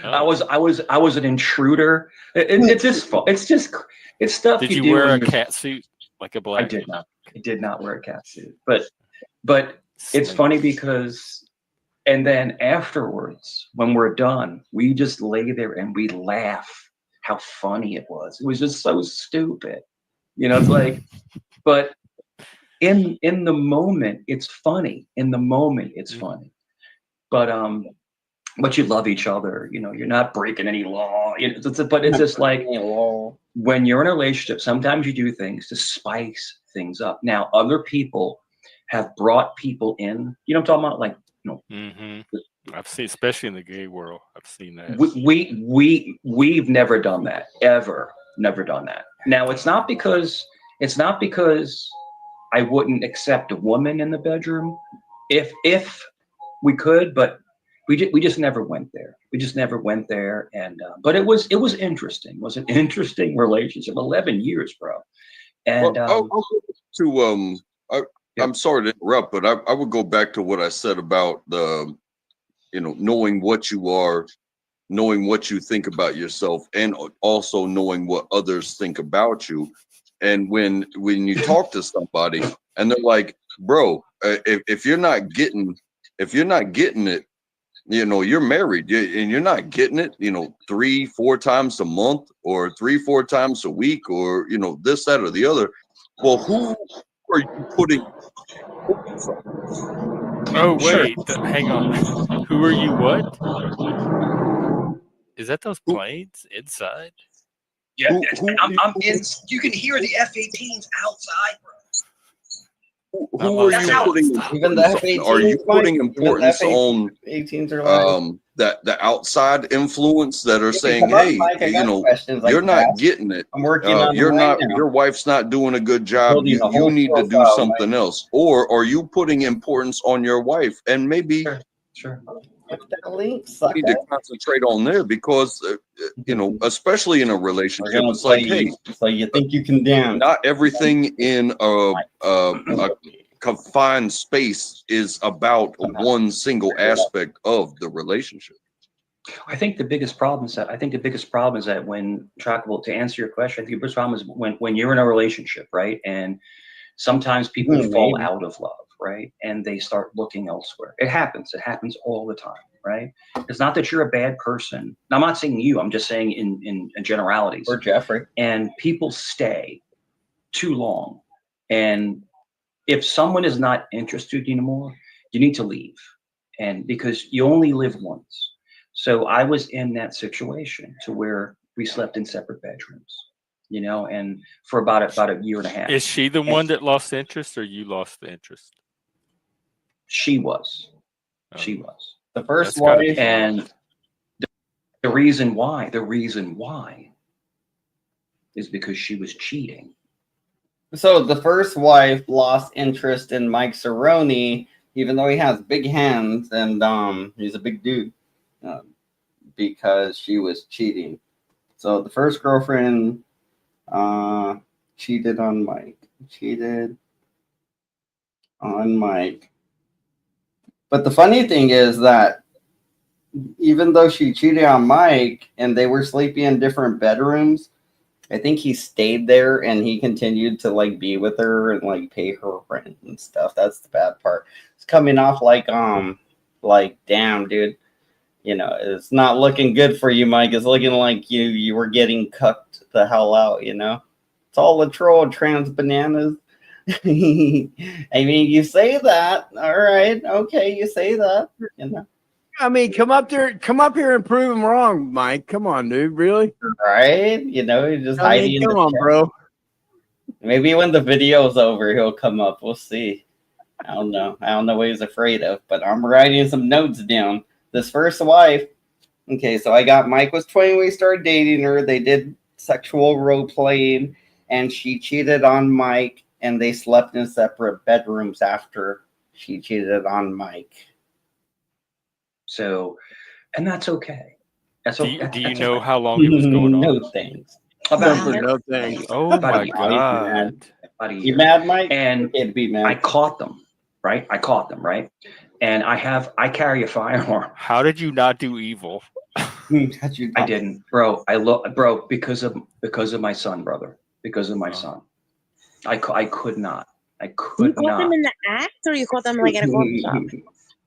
Oh. I was an intruder. It's stuff. Did you you do wear when a you're- cat suit, like a black? I did not wear a cat suit. But it's funny because, and then afterwards, when we're done, we just lay there and we laugh how funny it was. It was just so stupid. You know, it's like, but in the moment, it's funny. In the moment, it's funny. But you love each other. You know, you're not breaking any law. But it's just like when you're in a relationship, sometimes you do things to spice things up. Now, other people have brought people in. You know what I'm talking about? Like, you know, I've seen, especially in the gay world, I've seen that. We've never done that, ever. Never done that. Now, it's not because I wouldn't accept a woman in the bedroom if we could, but we just never went there. We just never went there, and but it was interesting. It was an interesting relationship. 11 years, bro. And I'm sorry to interrupt, but I would go back to what I said about the, you know, knowing what you are, knowing what you think about yourself, and also knowing what others think about you. And when you talk to somebody and they're like, bro, if you're not getting it, you know, you're married and you're not getting it, you know, 3-4 times a month or 3-4 times a week, or, you know, this, that, or the other. Well, who are you putting? Oh, wait. Hang on. Who are you what? Is that those planes inside? Yeah, I'm in. You can hear the F-18s outside, bro. who are you putting Even the importance on? Are you F-18s, putting Mike? importance on 18s are lying. the outside influence that are You can saying, come up, hey, Mike. I you got know, questions I you're can not ask. getting it. I'm working on You're them right not. now. Your wife's not doing a good job. Building a You whole need to do profile, something Mike. else, or are you putting importance on your wife? And maybe Sure. Click that link, you sucker. need to concentrate on there because you know, especially in a We're relationship, gonna it's like, play hey, so you think you can dance. not everything in a confined space is about one single aspect of the relationship. I think the biggest problem is that when trackable, to answer your question, I think the biggest problem is when you're in a relationship, right? And sometimes people fall out of love, right? And they start looking elsewhere. It happens all the time, right? It's not that you're a bad person. Now, I'm not saying you, I'm just saying in generalities. Or Jeffrey. And people stay too long. And if someone is not interested anymore, you need to leave. And because you only live once. So I was in that situation to where we slept in separate bedrooms, you know, and for about a year and a half. Is she the one that lost interest, or you lost the interest? She was. Oh. She was. The first That's gotta be wife. And the reason why is because she was cheating. So the first wife lost interest in Mike Cerrone, even though he has big hands and he's a big dude, because she was cheating. So the first girlfriend cheated on Mike. But the funny thing is that even though she cheated on Mike and they were sleeping in different bedrooms, I think he stayed there and he continued to like be with her and like pay her rent and stuff. That's the bad part. It's coming off like damn, dude. You know, it's not looking good for you, Mike. It's looking like you were getting cucked the hell out, you know? It's all a troll, trans bananas. I mean, you say that. All right. Okay, you say that, you know. I mean, come up here and prove him wrong, Mike. Come on, dude. Really? Right? You know, he's just hiding in the come on, chat. bro. Maybe when the video's over, he'll come up. We'll see. I don't know. I don't know what he's afraid of, but I'm writing some notes down. This first wife. Okay, so I got Mike was 20 when we started dating her. They did sexual role playing, and she cheated on Mike, and they slept in separate bedrooms after she cheated on Mike. So, and that's okay. That's okay. Do you know how long it was going on? No thanks. About a year. No thanks. Oh About a my year. god! About a year. You mad, Mike? And Okay to be mad. I caught them, right? And I carry a firearm. How did you not do evil? I didn't, bro. Bro, because of my son, brother. Because of my son. I could not. I could You caught not. them in the act, or you caught them like at a coffee shop?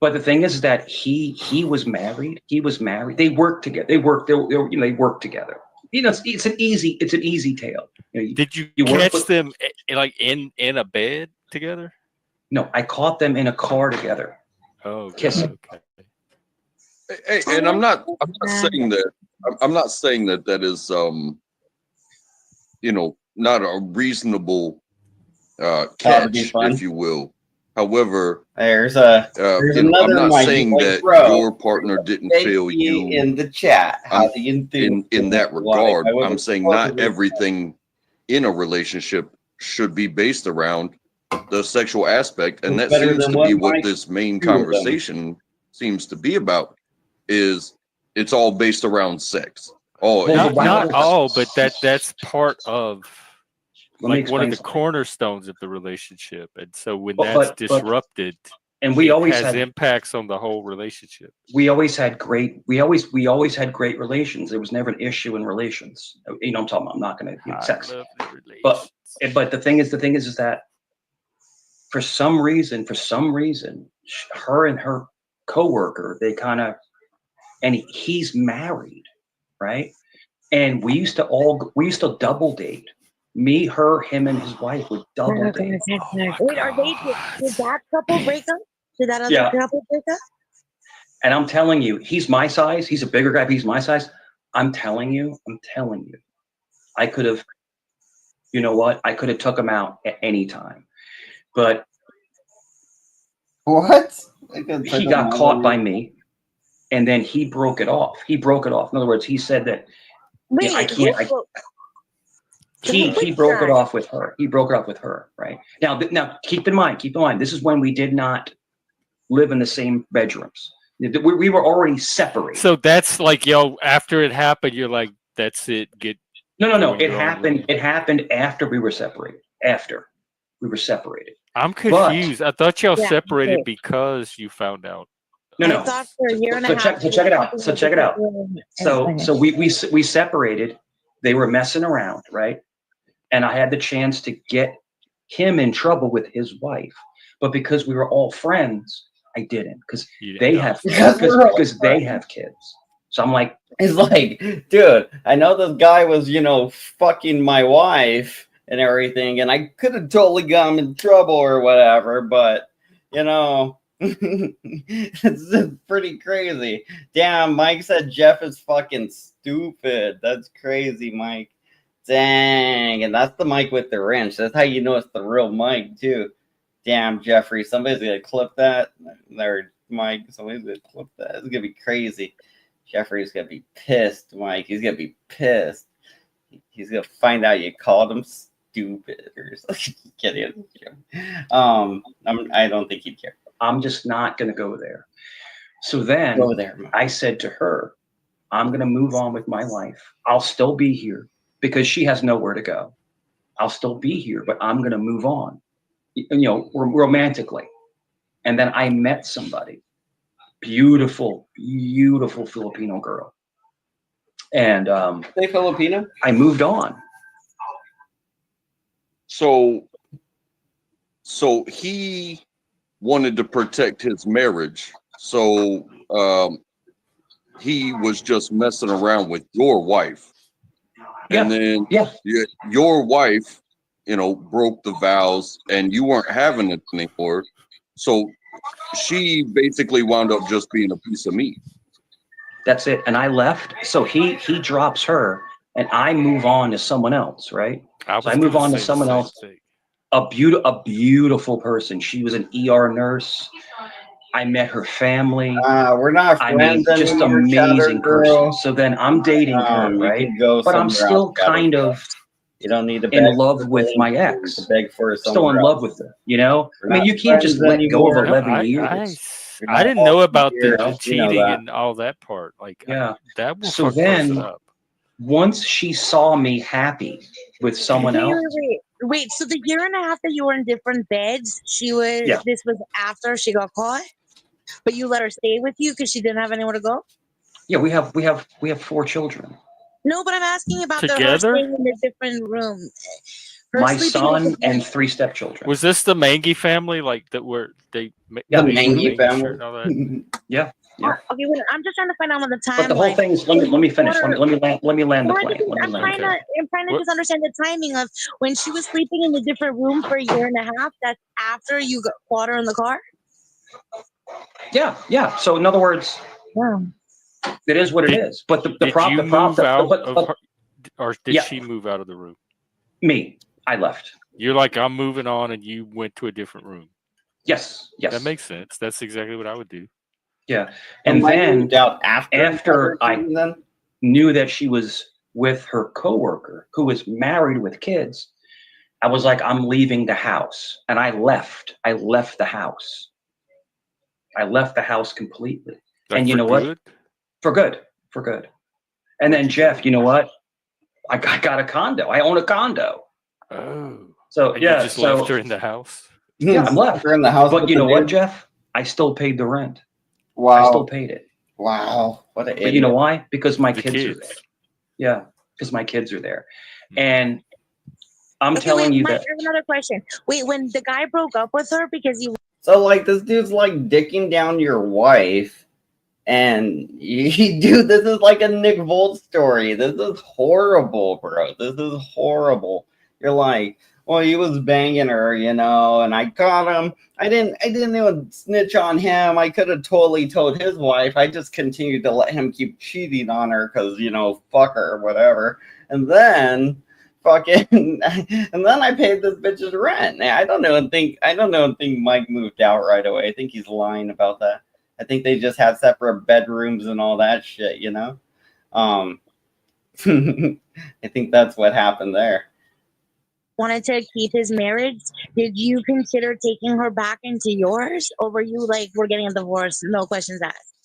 But the thing is that he was married. He was married. They worked together. They worked together. You know, it's an easy tale. You know, Did you work catch them like in a bed together? No, I caught them in a car together. Oh, kissing. Okay. Hey, and I'm not saying that that is you know, not a reasonable catch, if you will. However, there's you know, I'm another not Mike. saying Like, that bro, your partner didn't fail you in the chat. How do you do in that regard. I I'm saying not everything in a relationship should be based around the sexual aspect, and that better seems than to what be what Mike this main do with them. conversation seems to be about. Is it's all based around sex? Oh, Not all, but that's part of Let me like one of explain the something. cornerstones of the relationship, and so when But- that's but- disrupted, And we it always has had impacts on the whole relationship. we always had great relations. There was never an issue in relations. You know, I'm talking about. I'm not going to sex. But the thing is that for some reason, her and her coworker, they kind of, and he's married, right? And we used to double date. Me, her, him, and his wife would double date. Wait, are they? Did that couple break up? Did that other couple break up? And I'm telling you, he's my size. He's a bigger guy, but he's my size. I'm telling you, I could have, you know what? I could have took him out at any time. But What? He got caught by me, and then he broke it off. He broke it off. In other words, he said that Wait, I can't. He broke it off with her. He broke it off with her. Right now, keep in mind. This is when we did not live in the same bedrooms. We were already separated. So that's like, yo, after it happened, you're like, that's it. No. It happened after we were separated. I'm confused. I thought y'all separated because you found out. No. I thought for a year and a half. So check it out. So we separated. They were messing around, right? And I had the chance to get him in trouble with his wife, but because we were all friends, I didn't, because they have kids. So I'm like, it's like, dude, I know this guy was, fucking my wife and everything, and I could have totally got him in trouble or whatever, but it's pretty crazy. Damn, Mike said Jeff is fucking stupid. That's crazy, Mike. Dang, and that's the mic with the wrench. That's how you know it's the real mic too. Damn, Jeffrey, somebody's gonna clip that. Their mic, somebody's gonna clip that. It's gonna be crazy. Jeffrey's gonna be pissed, Mike. He's gonna be pissed. He's gonna find out you called him stupid or something. Kidding. I don't think he'd care. I'm just not gonna go there. So then I said to her, I'm gonna move on with my life. I'll still be here because she has nowhere to go. I'll still be here, but I'm gonna move on. Romantically. And then I met somebody, beautiful Filipino girl. And they Filipino? I moved on. So he wanted to protect his marriage. So he was just messing around with your wife. And then your wife, broke the vows and you weren't having it anymore. So she basically wound up just being a piece of meat. That's it. And I left. So he drops her and I move on to someone else, right? So I move on to someone else. A beautiful person. She was an ER nurse. I met her family. We're not friends anymore. Just amazing person. So then I'm dating her, right? But I'm still kind of you don't need to in love with my ex. Still in love with her, I mean, you can't just let go of 11 years. I didn't know about the cheating and all that part. Like, that will fuck us up. Once she saw me happy with someone else. Wait, so the year and a half that you were in different beds, this was after she got caught? But you let her stay with you because she didn't have anywhere to go? Yeah, we have 4 children. No, but I'm asking about her staying in a different room. My son and 3 stepchildren. Was this the Mangy family, like that? Were they? The Mangy family. Yeah. Okay, well, I'm just trying to find out on the timeline. But the whole thing is, let me finish. Let me land the plane. I'm trying to just understand the timing of when she was sleeping in a different room for a year and a half. That's after you caught her in the car. Yeah. So in other words, it is what it is. But the problem, or did she move out of the room? Me, I left. You're like, I'm moving on, and you went to a different room. Yes. That makes sense. That's exactly what I would do. Yeah, and then after I knew that she was with her coworker who was married with kids, I was like, I'm leaving the house, and I left. I left the house. I left the house completely. And you know what? For good. And then Jeff, you know what? I got a condo. I own a condo. Oh. So and you just left her in the house. Yeah, I'm left her in the house. But you know what, Jeff? I still paid the rent. Wow. I still paid it. Wow. What an idiot. But you know why? Because my kids are there. Yeah, because my kids are there. And I'm telling you that. Here's another question. Wait, when the guy broke up with her because you. So like this dude's like dicking down your wife, and dude, this is like a Nick Volt story. This is horrible, bro. This is horrible. You're like, well, he was banging her, and I caught him. I didn't even snitch on him. I could have totally told his wife. I just continued to let him keep cheating on her because, fuck her or whatever. And then fucking, and then I paid this bitch's rent. I don't know and think Mike moved out right away. I think he's lying about that. I think they just had separate bedrooms and all that shit, you know? I think that's what happened there. Wanted to keep his marriage. Did you consider taking her back into yours, or were you like, we're getting a divorce, no questions asked?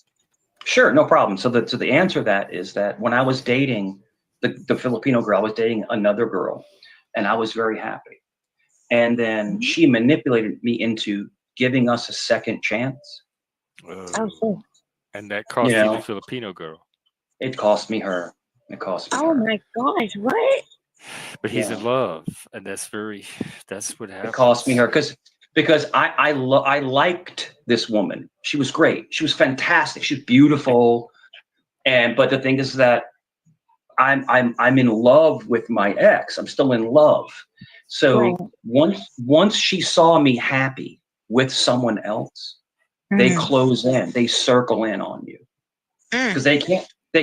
Sure, no problem. So the answer to that is that when I was dating the Filipino girl, I was dating another girl, and I was very happy. And then she manipulated me into giving us a second chance. Oh, shit. And that cost you the Filipino girl. It cost me her. It cost me Oh her. my gosh, what? But he's in love, and that's what happens. It cost me her because I liked this woman. She was great. She was fantastic. She was beautiful. But the thing is that I'm in love with my ex. I'm still in love. So once she saw me happy with someone else, they close in, they circle in on you because they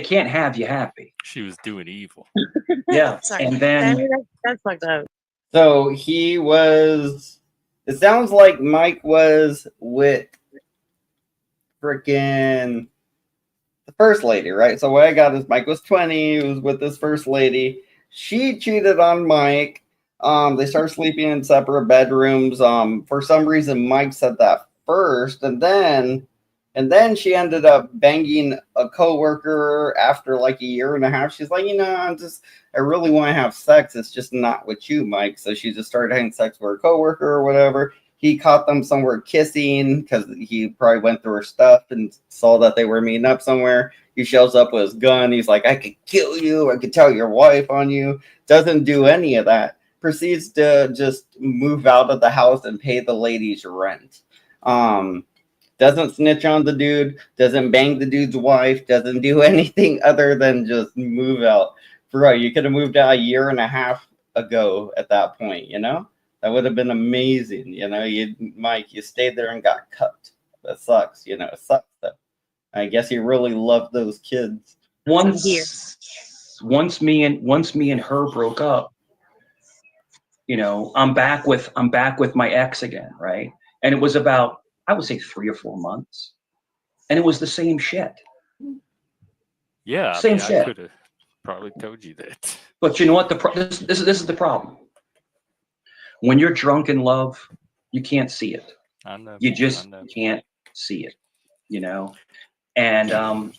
can't have you happy. She was doing evil. Yeah. Sorry. And then that's fucked up. So he was. It sounds like Mike was with freaking the first lady, right? So what I got is Mike was 20. He was with this first lady. She cheated on Mike. They started sleeping in separate bedrooms. For some reason, Mike said that first, and then she ended up banging a coworker after like a year and a half. She's like, I really want to have sex. It's just not with you, Mike. So she just started having sex with her coworker or whatever. He caught them somewhere kissing because he probably went through her stuff and saw that they were meeting up somewhere. He shows up with his gun. He's like, I could kill you. I could tell your wife on you. Doesn't do any of that. Proceeds to just move out of the house and pay the lady's rent. Doesn't snitch on the dude. Doesn't bang the dude's wife. Doesn't do anything other than just move out. Bro, you could have moved out a year and a half ago at that point, That would have been amazing, Mike, you stayed there and got cut. That sucks, it sucks though. I guess he really loved those kids. Once me and her broke up, I'm back with my ex again, right? And it was about, I would say 3 or 4 months, and it was the same shit. Yeah, same shit. I could have probably told you that. But you know what? This is the problem. When you're drunk in love, you can't see it. I know. You just can't see it, And when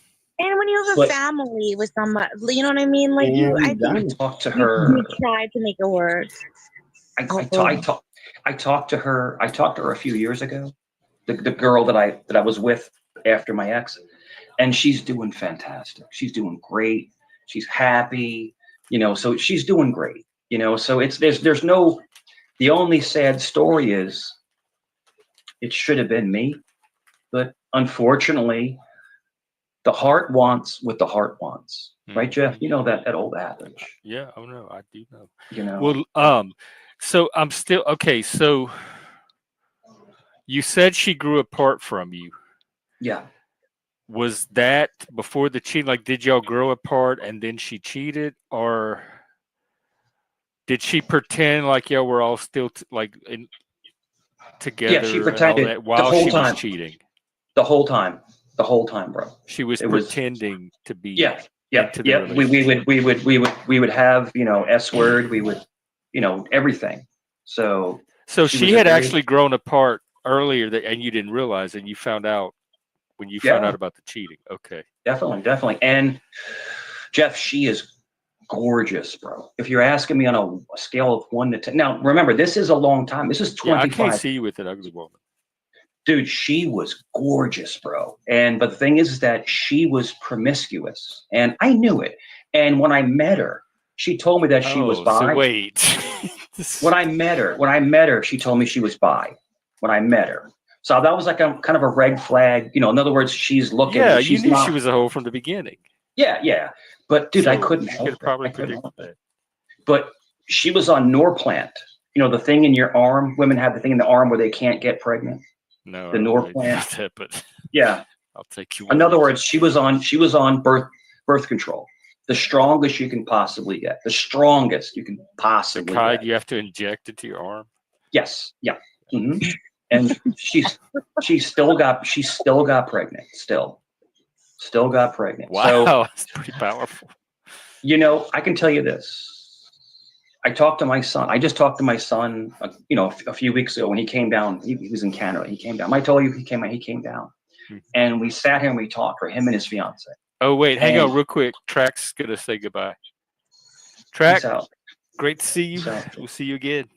you have a family with somebody, you know what I mean? Like I talked to her. You tried to make it work. I talked to her a few years ago. The girl that I was with after my ex, and she's doing fantastic. She's doing great. She's happy, so she's doing great, so there's no, the only sad story is it should have been me, but unfortunately the heart wants what the heart wants, right, Jeff? You know that old adage. Yeah, oh no, I do know. Well, so I'm still okay. So you said she grew apart from you. Yeah. Was that before the cheating? Like, did y'all grow apart and then she cheated, or did she pretend like y'all were all still together? Yeah, she pretended while she was cheating. The whole time, bro. She was pretending to be. Yeah. We would have S word. We would everything. So she had actually grown apart earlier and you didn't realize, and you found out when you found out about the cheating. Okay. Definitely. And Jeff, she is gorgeous, bro. If you're asking me on a scale of 1 to 10. Now, remember, this is a long time. This is 25. I can't see you with an ugly woman. Dude, she was gorgeous, bro. But the thing is that she was promiscuous, and I knew it. And when I met her, she told me that she was bi. So wait. When I met her, she told me she was bi. When I met her. So that was like a kind of a red flag. In other words, she's looking. Yeah, you knew she was a hoe from the beginning. Yeah. But dude, I couldn't help it. Probably predict that. But she was on Norplant. The thing in your arm. Women have the thing in the arm where they can't get pregnant. No, the Norplant. But yeah, I'll take you. In other words, she was on birth control. The strongest you can possibly get. The strongest you can The possibly kind get. you have to inject into your arm. Yes. Yeah. And she's still got pregnant. Still got pregnant. Wow, So, that's pretty powerful. you know, I can tell you this. I talked to my son. I just talked to my son, you know, a few weeks ago when he came down. He was in Canada. He came down. I told you he came down. And we sat here and we talked, for him and his fiance. Oh, wait, hang And- on real quick. Track's going to say goodbye. Peace Track, out. great to see you. Peace out. We'll see you again.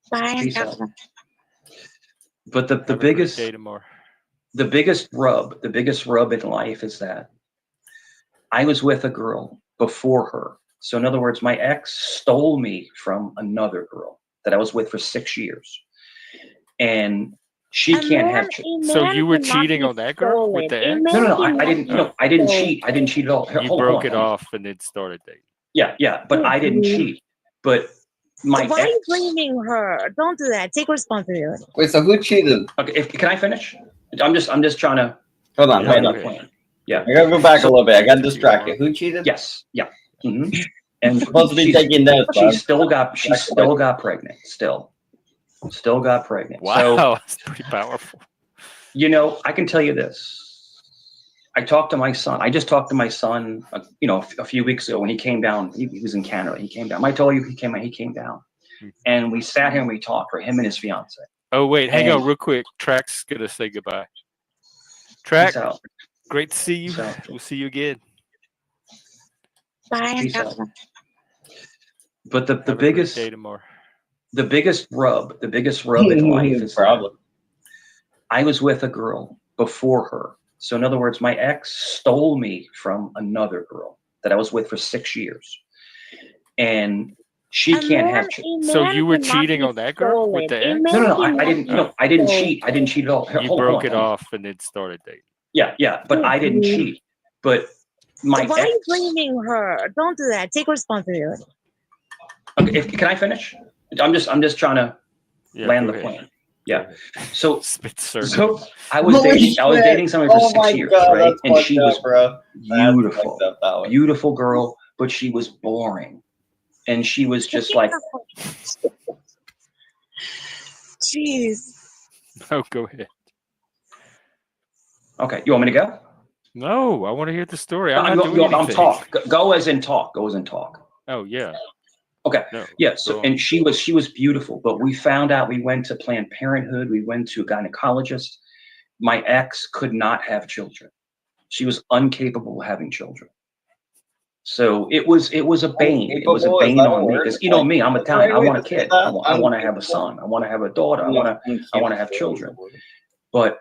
Bye. Peace out. But the Have a great biggest day tomorrow. the biggest rub in life is that I was with a girl before her. So in other words, my ex stole me from another girl that I was with for 6 years. And she can't have children. So you were cheating on that girl with the ex? No, I didn't. No, I didn't cheat. I didn't cheat at all. You broke it off and then started dating. Yeah, but I didn't cheat. But my Why are you ex. blaming her? Don't do that. Take responsibility. Wait, so who cheated? Okay, can I finish? I'm just trying to. Hold on. Yeah, I gotta go back a little bit. I got distracted. Who cheated? Yes. Yeah. And Supposed to be taking notes. She still got pregnant. Still got pregnant. Wow, So, that's pretty powerful. you know, I can tell you this. I talked to my son. I just talked to my son, you know, a few weeks ago when he came down. He was in Canada. He came down. I told you he came down. And we sat here and we talked, for him and his fiance. Oh, wait, hang on real quick. Track's going to say goodbye. Track, Peace out. great to see you. Peace out. We'll see you again. Bye. Peace out. But the Have a great biggest day tomorrow. the biggest rub in life is Problem. I was with a girl before her. So in other words, my ex stole me from another girl that I was with for 6 years. And she can't have children. So you were cheating on that girl with the ex? No, I didn't. No, I didn't cheat. I didn't cheat at all. You broke it off and then started dating. Yeah, but I didn't cheat. But my Why are you ex. blaming her? Don't do that. Take responsibility. Okay, can I finish? I'm just trying to land go the ahead. plane. Yeah. So Spit circle. So I was dating somebody for 6 years, right? And she was beautiful, beautiful girl, but she was boring, and she was just like, jeez. Oh, go ahead. okay, you want me to go? No, I want to hear the story. I'm talk. Go as in talk. Go as in talk. Oh, yeah. Okay. No, Yeah. So, and she was beautiful, but we found out, we went to Planned Parenthood. We went to a gynecologist. My ex could not have children. She was incapable of having children. So it was a bane. It was a bane on me, because you know me, I'm Italian. I want a kid. I want to have a son. I want to have a daughter. I want to have children. But,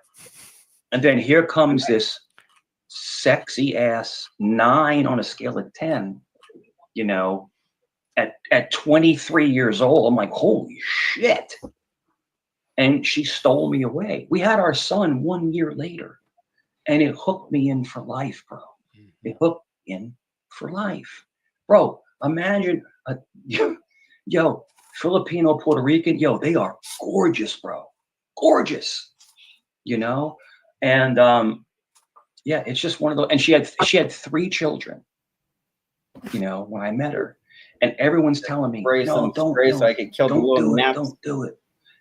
and then here comes this sexy ass 9 on a scale of 10, you know, at 23 years old. I'm like, holy shit. And she stole me away. We had our son 1 year later, and it hooked me in for life, bro. It hooked in for life, bro. Imagine, yo, Filipino, Puerto Rican, yo, they are gorgeous, bro. Gorgeous, you know? And yeah, it's just one of those. And she had 3 children, you know, when I met her. And everyone's telling me, no, don't so I could kill the little naps. Don't do it.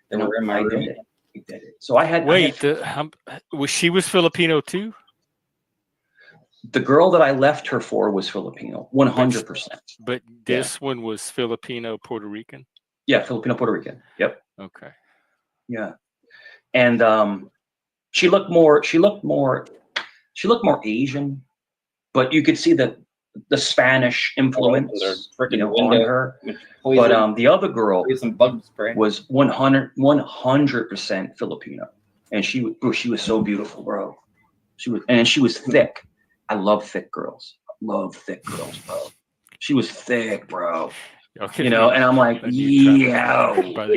They were in my room. did it. So I had. Wait, she was Filipino too? The girl that I left her for was Filipino, 100%. But this one was Filipino Puerto Rican? Yeah, Filipino Puerto Rican. Yep. Okay. Yeah. And she looked more Asian, but you could see the Spanish influence, you know, on her. But the other girl was 100% Filipino, and she was so beautiful, bro. She was thick. I love thick girls. Bro. She was thick, bro. Okay. You know, and I'm like,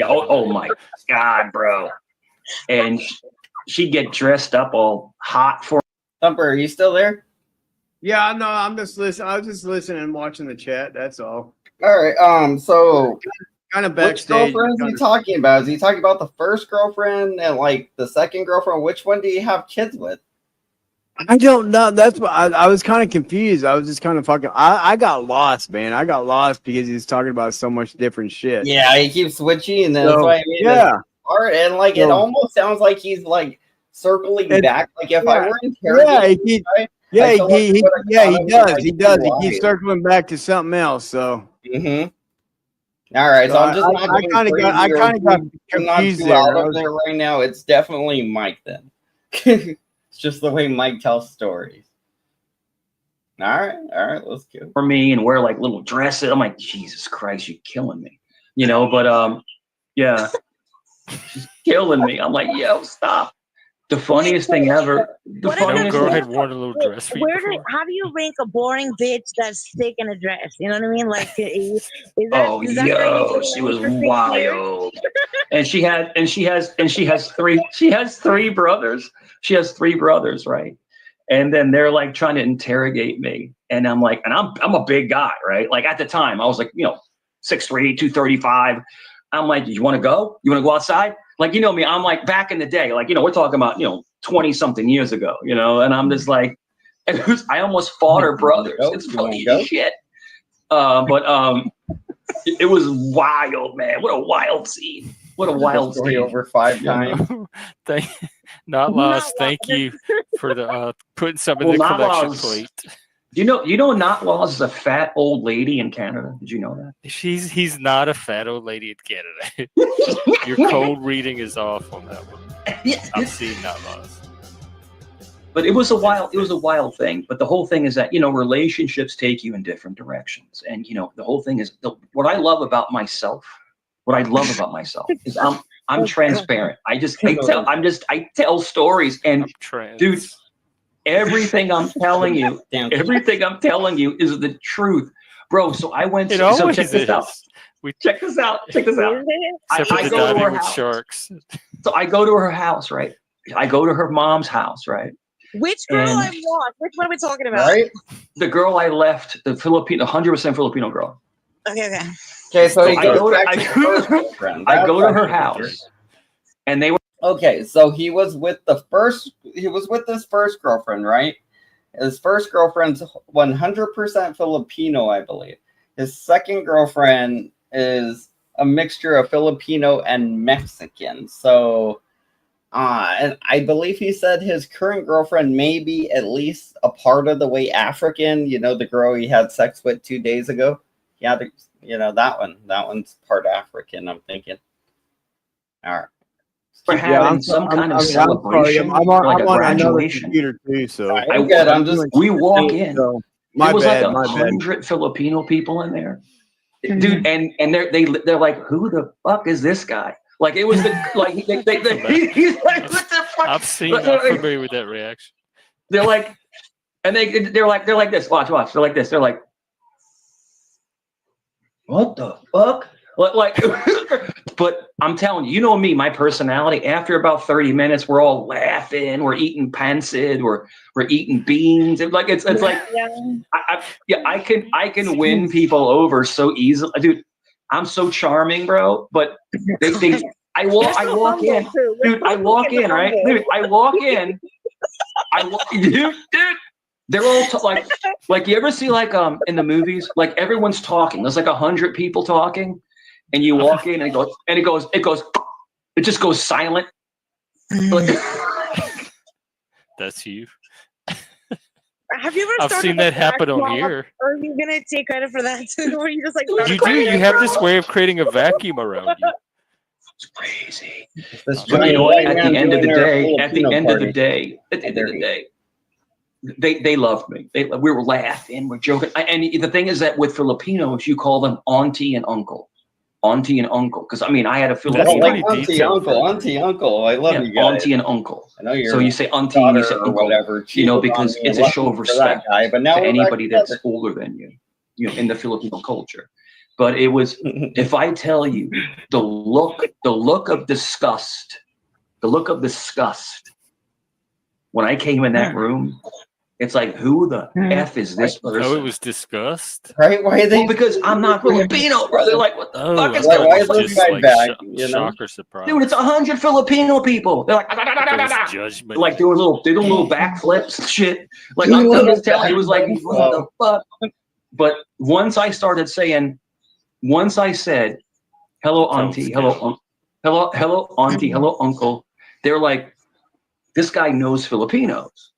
oh my God, bro. And she'd get dressed up all hot for. Thumper, are you still there? Yeah, no, I'm just listening. I was just listening and watching the chat. That's all. All right. So kind of which backstage. girlfriend is he talking about? Is he talking about the first girlfriend and like the second girlfriend? Which one do you have kids with? I don't know. That's what I was kind of confused. I was just kind of fucking. I got lost, man. I got lost because he's talking about so much different shit. Yeah, he keeps switching, and that's So, why I made yeah. it hard. And like, it So- almost sounds like he's like circling It's- back. Like if I yeah. were interrogating, he right? Yeah, I feel like I would've yeah, caught he him in, does. like, He does. He two keeps lies. circling back to something else. So, All right, so So I'm just not I going kind of crazy got, I or kind of got I'm not confused too there. out I of was- there right now. It's definitely Mike then. It's just the way Mike tells stories. All right, let's go. For me and wear like little dresses. I'm like, Jesus Christ, you're killing me. You know, but yeah. She's killing me. I'm like, yo, stop. The funniest thing ever. The What if No funniest girl thing had worn a little dress for you before. How do you rank a boring bitch that's thick in a dress? You know what I mean? Like, is that, Oh, is that yo, she was wild. And she has three brothers. She has three brothers, right? And then they're like trying to interrogate me. And I'm like, and I'm a big guy, right? Like at the time, I was like, 6'3", 235. I'm like, you want to go? You want to go outside? Like, you know me, I'm like back in the day, like, we're talking about, 20 something years ago, and I'm just like, I almost fought her brothers. It's funny as shit. But it was wild, man. What a wild scene. What a wild Story scene. over 5 times. Not lost. Thank you for the putting some in Well, the not collection lost. plate. You know, Not Laws is a fat old lady in Canada. Did you know that? He's not a fat old lady in Canada. Your cold reading is off on that one. I've seen Not Lost. But it was a wild thing. But the whole thing is that, relationships take you in different directions. And, the whole thing is what I love about myself is I'm transparent. I tell stories, and dude, everything I'm telling you is the truth, bro. So I went. It So always check this out. Check this out. Except for the go to diving her with house. sharks. So I go to her house, right? I go to her mom's house, right? Which girl And- I want? Which one are we talking about? Right? The girl I left, the 100% Filipino girl. Okay. Okay, so he I goes go to- back I to go- his first girlfriend. I That's go to her actually house, and they were. Okay, so he was with his first girlfriend, right? His first girlfriend's 100% Filipino, I believe. His second girlfriend is a mixture of Filipino and Mexican. So, and I believe he said his current girlfriend may be at least a part of the way African. The girl he had sex with 2 days ago. Yeah, that one. That one's part African, I'm thinking. All right. We're having some kind of celebration, I'm like a on another graduation. computer too, so I'm good. I'm just. We walk in. So, There was my like bad. 100 Filipino people in there, dude, and they're like, who the fuck is this guy? Like it was he's like, what the fuck? I'm familiar with that reaction. They're like, and they're like this. Watch. They're like this. They're like, what the fuck? Like, but I'm telling you, me, my personality. After about 30 minutes, we're all laughing. We're eating pancit. We're eating beans. It's like I can win people over so easily, dude. I'm so charming, bro. But I walk in, dude. I walk in, right, dude. I walk in, dude. They're all like you ever see like in the movies, like everyone's talking. There's like 100 people talking. And you walk in and it just goes silent. That's you. Have you ever? I've seen that happen on here. Or are you gonna take credit for that too? Or you just like You do. You have this way of creating a vacuum around you. It's crazy. But But at the end of the day, they loved me. We were laughing, we're joking. And the thing is that with Filipinos, you call them auntie and uncle. Because I had a Filipino. Like auntie, uncle. I love you guys. Auntie and uncle. I know you're. So you say auntie and you say uncle, whatever. because it's a show of respect But now to anybody that's older than you, in the Filipino culture. But it was, if I tell you, the look of disgust, when I came in that room. It's like, who the F is this person? Oh, it was disgust. Right? Why are they? Well, because I'm not Filipino, bro. They're like, what the fuck is why going is on? this guy back? Shock or surprise. Dude, it's 100 Filipino people. They're like, Those judgment. like doing little backflips and shit. Like I'm just telling you, it was like, what the fuck? But once I said, hello, auntie, hello, hello, auntie, hello, uncle, they're like, this guy knows Filipinos.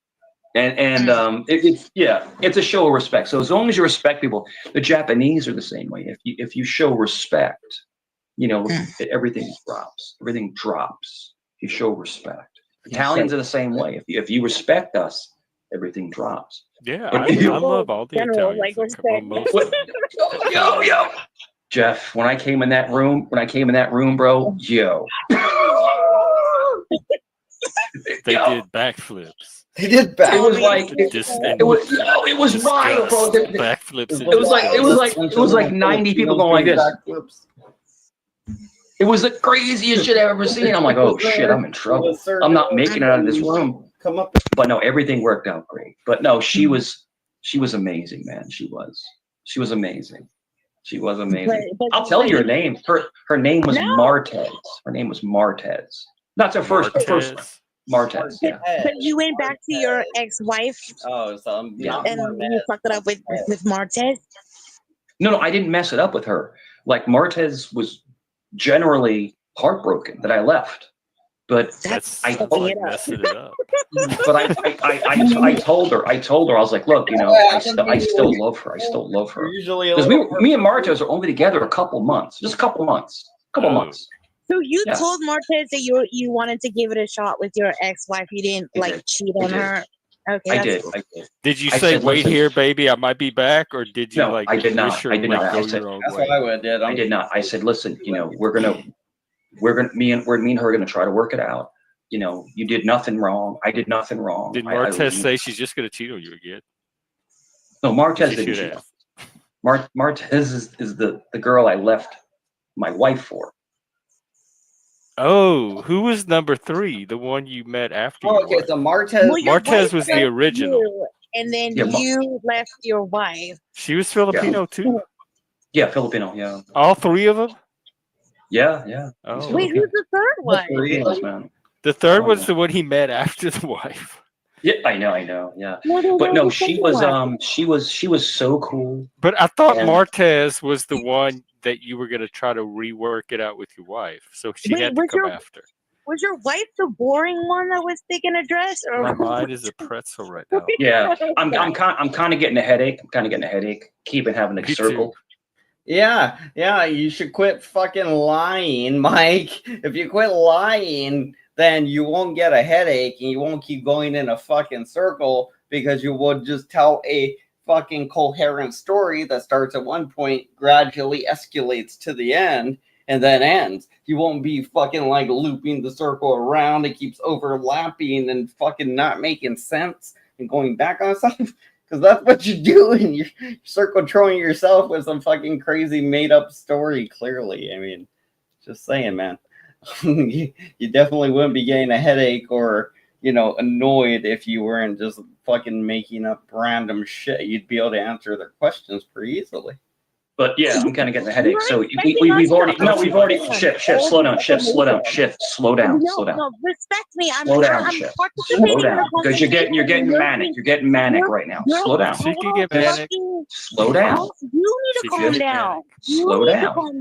And it's a show of respect. So as long as you respect people, the Japanese are the same way. If you show respect, everything drops. Everything drops. If you show respect. Italians are the same way. If you respect us, everything drops. Yeah, I love all the Italians. Like respect. Yo, Jeff. When I came in that room, bro, yo. They did backflips. They did backflips. It was like it was wild, bro. Backflips. It was like 90 people going like this. Backflips. It was the craziest shit I've ever seen. I'm like, oh shit, I'm in trouble. I'm not making it out of this room. Come up. But no, everything worked out great. But no, she was amazing, man. She was amazing. She was amazing. I'll tell you her name. Her name was Martez. Her name was Martez. That's her first one. Martez. Yeah. But you went back to your ex-wife. Oh, so and you fucked it up with Martez. No, I didn't mess it up with her. Like Martez was generally heartbroken that I left, but I told her. But I told her. I was like, look, I still love her. I still love her. Because me and Martez are only together a couple months. So you told Martez that you wanted to give it a shot with your ex-wife. You didn't cheat on her. Okay, I did. Did you say, "Wait here, baby, I might be back," or did you I did not. I did not. That's what I would did. I did not. I said, listen, we're gonna me and her are gonna try to work it out. You did nothing wrong. I did nothing wrong. Did Martez say she's just gonna cheat on you again? No, Martez didn't cheat. Martez is the girl I left my wife for. Oh, who was number 3? The one you met after? Oh, okay, so Martez. Well, Martez was the original. And then you left your wife. She was Filipino too. Yeah, Filipino. Yeah. All 3 of them. Yeah. Oh, wait, who's the third one? The third was the one he met after the wife. Yeah, I know. Yeah, but no, she was so cool. But I thought Martez was the one that you were going to try to rework it out with your wife, so she had to come after. Was your wife the boring one that was taking a dress? Or my mind is a pretzel right now. Yeah, I'm kind of getting a headache. Keeping having a circle. Yeah, you should quit fucking lying, Mike. If you quit lying, then you won't get a headache and you won't keep going in a fucking circle, because you will just tell a fucking coherent story that starts at one point, gradually escalates to the end, and then ends. You won't be fucking like looping the circle around. It keeps overlapping and fucking not making sense and going back on stuff. Because that's what you're doing. You're circle trolling yourself with some fucking crazy made up story, clearly. I mean, just saying, man. you definitely wouldn't be getting a headache or, annoyed if you weren't just fucking making up random shit. You'd be able to answer their questions pretty easily. But yeah, I'm kind of getting a headache. So we've already shift, slow down, slow down. No, respect me. Slow down, because you're getting manic. You're getting manic right now. Slow down. She can get manic. Slow down. You need to calm down. Slow down.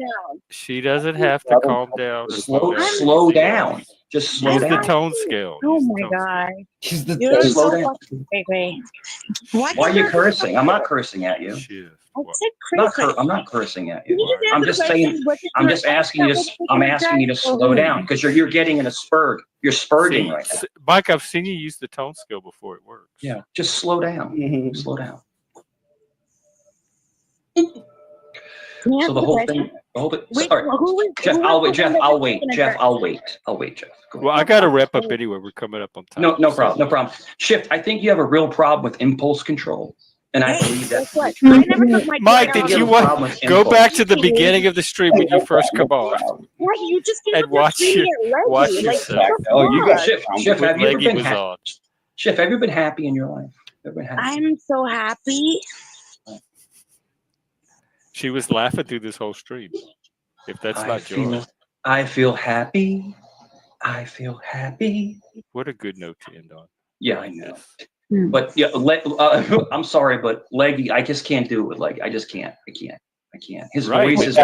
She doesn't have to calm down. Slow down. Just slow down. The tone scale. Oh my god. You're slow down. Wait. Why are you cursing? I'm not cursing at you. I'm not cursing at you. I'm just saying. I'm just asking you. I'm asking you to slow down, because you're getting in a spurt. You're spurting right now. Mike, I've seen you use the tone scale before. It works. Yeah, just slow down. Slow down. So the whole thing. Sorry, Jeff. I'll wait. Jeff. I'll wait. Jeff. Well, I got to wrap up anyway. We're coming up on time. No problem. Shift. I think you have a real problem with impulse control. And I believe that. Mike, did you want go back to the beginning of the stream when you first come off? You just and watch yourself. Oh, you got Shift. Have you ever been happy? Shift. Have you been happy in your life? I'm so happy. She was laughing through this whole stream. If that's not joy. I feel happy. I feel happy. What a good note to end on. Yeah, I know. Yes. But yeah, I'm sorry, but Leggy, I just can't do it with Leggy. I just can't. I can't. His Right, voice but is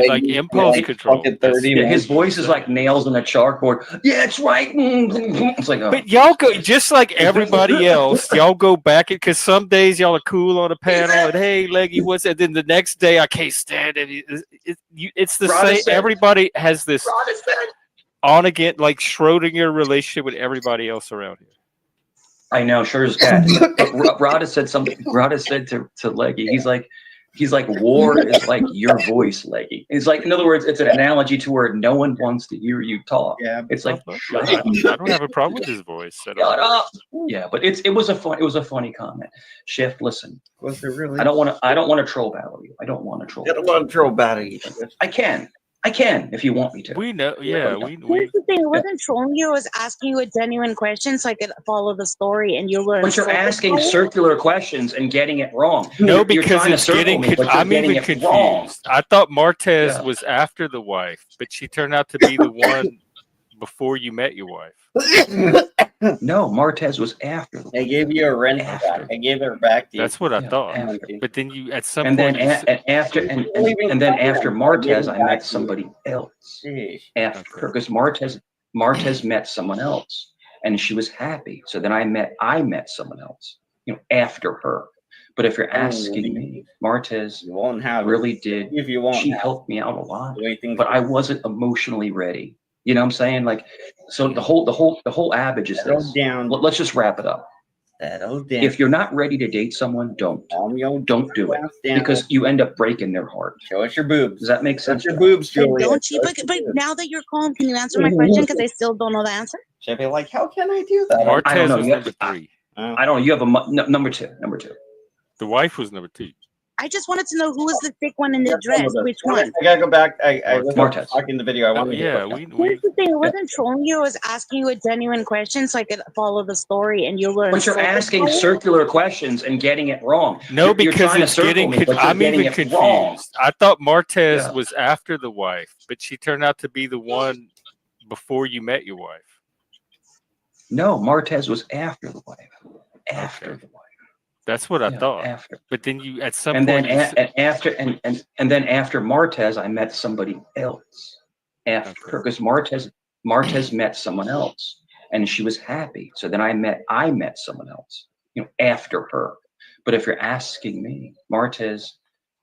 like impulse control. Fucking 30 yeah, his minutes. voice is like nails on a chalkboard. Yeah, it's right. It's like, oh. But y'all go just like everybody else. Y'all go back because some days y'all are cool on a panel and hey, Leggy, what's it? Then the next day I can't stand it. It's the same. Everybody has this on again, like Schrodinger relationship with everybody else around here. I know, sure as cat. But Rod has said something. Rod has said to Leggy, he's like, war is like your voice, Leggy. It's like, in other words, it's an analogy to where no one wants to hear you talk. Yeah, it's like, shut I up. don't have a problem with his voice. Shut up. Yeah, but it was a funny comment. Shift, listen. Was it really? I don't want to troll battle you. I don't want to troll. I don't want to troll battle you. I can if you want me to. We know, Here's the thing, I wasn't trolling you, I was asking you a genuine question so I could follow the story and you were But you're asking circular questions and getting it wrong. No, because you're it's getting I'm even confused. Wrong. I thought Martez was after the wife, but she turned out to be the one before you met your wife. No, Martez was after. I gave you a rent back. I gave it back to you. That's what I thought. But then you at some and point then after Martez, I met somebody else. After because Martez met someone else, and she was happy. So then I met someone else. After her. But if you're asking me, Martez really did. If you won't, she helped me out a lot. But I wasn't emotionally ready. You know what I'm saying? Like, so the whole adage is this. Let's just wrap it up. If you're not ready to date someone, don't do it because you end up breaking their heart. Show us your boobs. Does that make sense? Your boobs, Julia. Don't cheat, but now that you're calm, can you answer my question? Because I still don't know the answer. Should be like, how can I do that? Martez I don't know. was number 3. I don't know. You have a number two. The wife was number 2. I just wanted to know who was the thick one in the dress. Which one? I gotta go back. I was Martez. talking the video. I wanted to Here's the thing. I wasn't trolling you. I was asking you a genuine question so I could follow the story and you were. But you're asking circular questions and getting it wrong. No, because you're it's getting. I'm even confused. Wrong. I thought Martez was after the wife, but she turned out to be the one before you met your wife. No, Martez was after the wife. After the wife. That's what I thought. After. But then you at some point. And then after Martez, I met somebody else. Because Martez met someone else, and she was happy. So then I met someone else. After her. But if you're asking me, Martez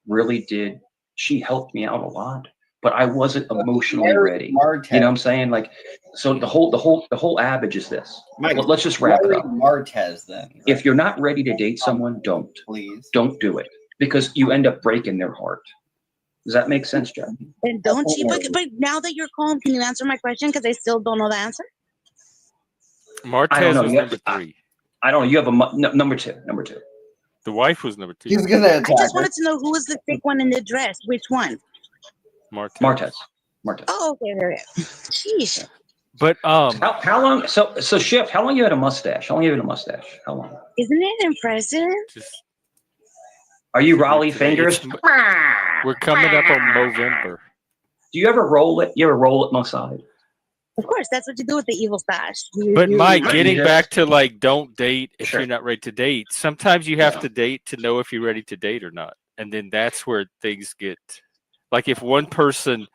really did. She helped me out a lot, but I wasn't emotionally ready. Martez. You know what I'm saying? Like, so the whole adage is this. Let's just wrap it up. Martez, then. Right? If you're not ready to date someone, don't do it because you end up breaking their heart. Does that make sense, Jeff? And don't cheat, but now that you're calm, can you answer my question? Because I still don't know the answer. Martez was number 3. I don't know. You have a number two. The wife was number 2. He's gonna attack I just wanted to know who was the thick one in the dress. Which one? Martez. Oh, okay, there it is. Sheesh. But how long? So Shift. How long you had a mustache? How long you had a mustache? How long? Isn't it impressive? Are you Raleigh fingers? We're coming up on November. Do you ever roll it? You ever roll it on the side? Of course, that's what you do with the evil stash. But Mike, getting back to like, don't date if you're not ready to date. Sometimes you have to date to know if you're ready to date or not, and then that's where things get like if one person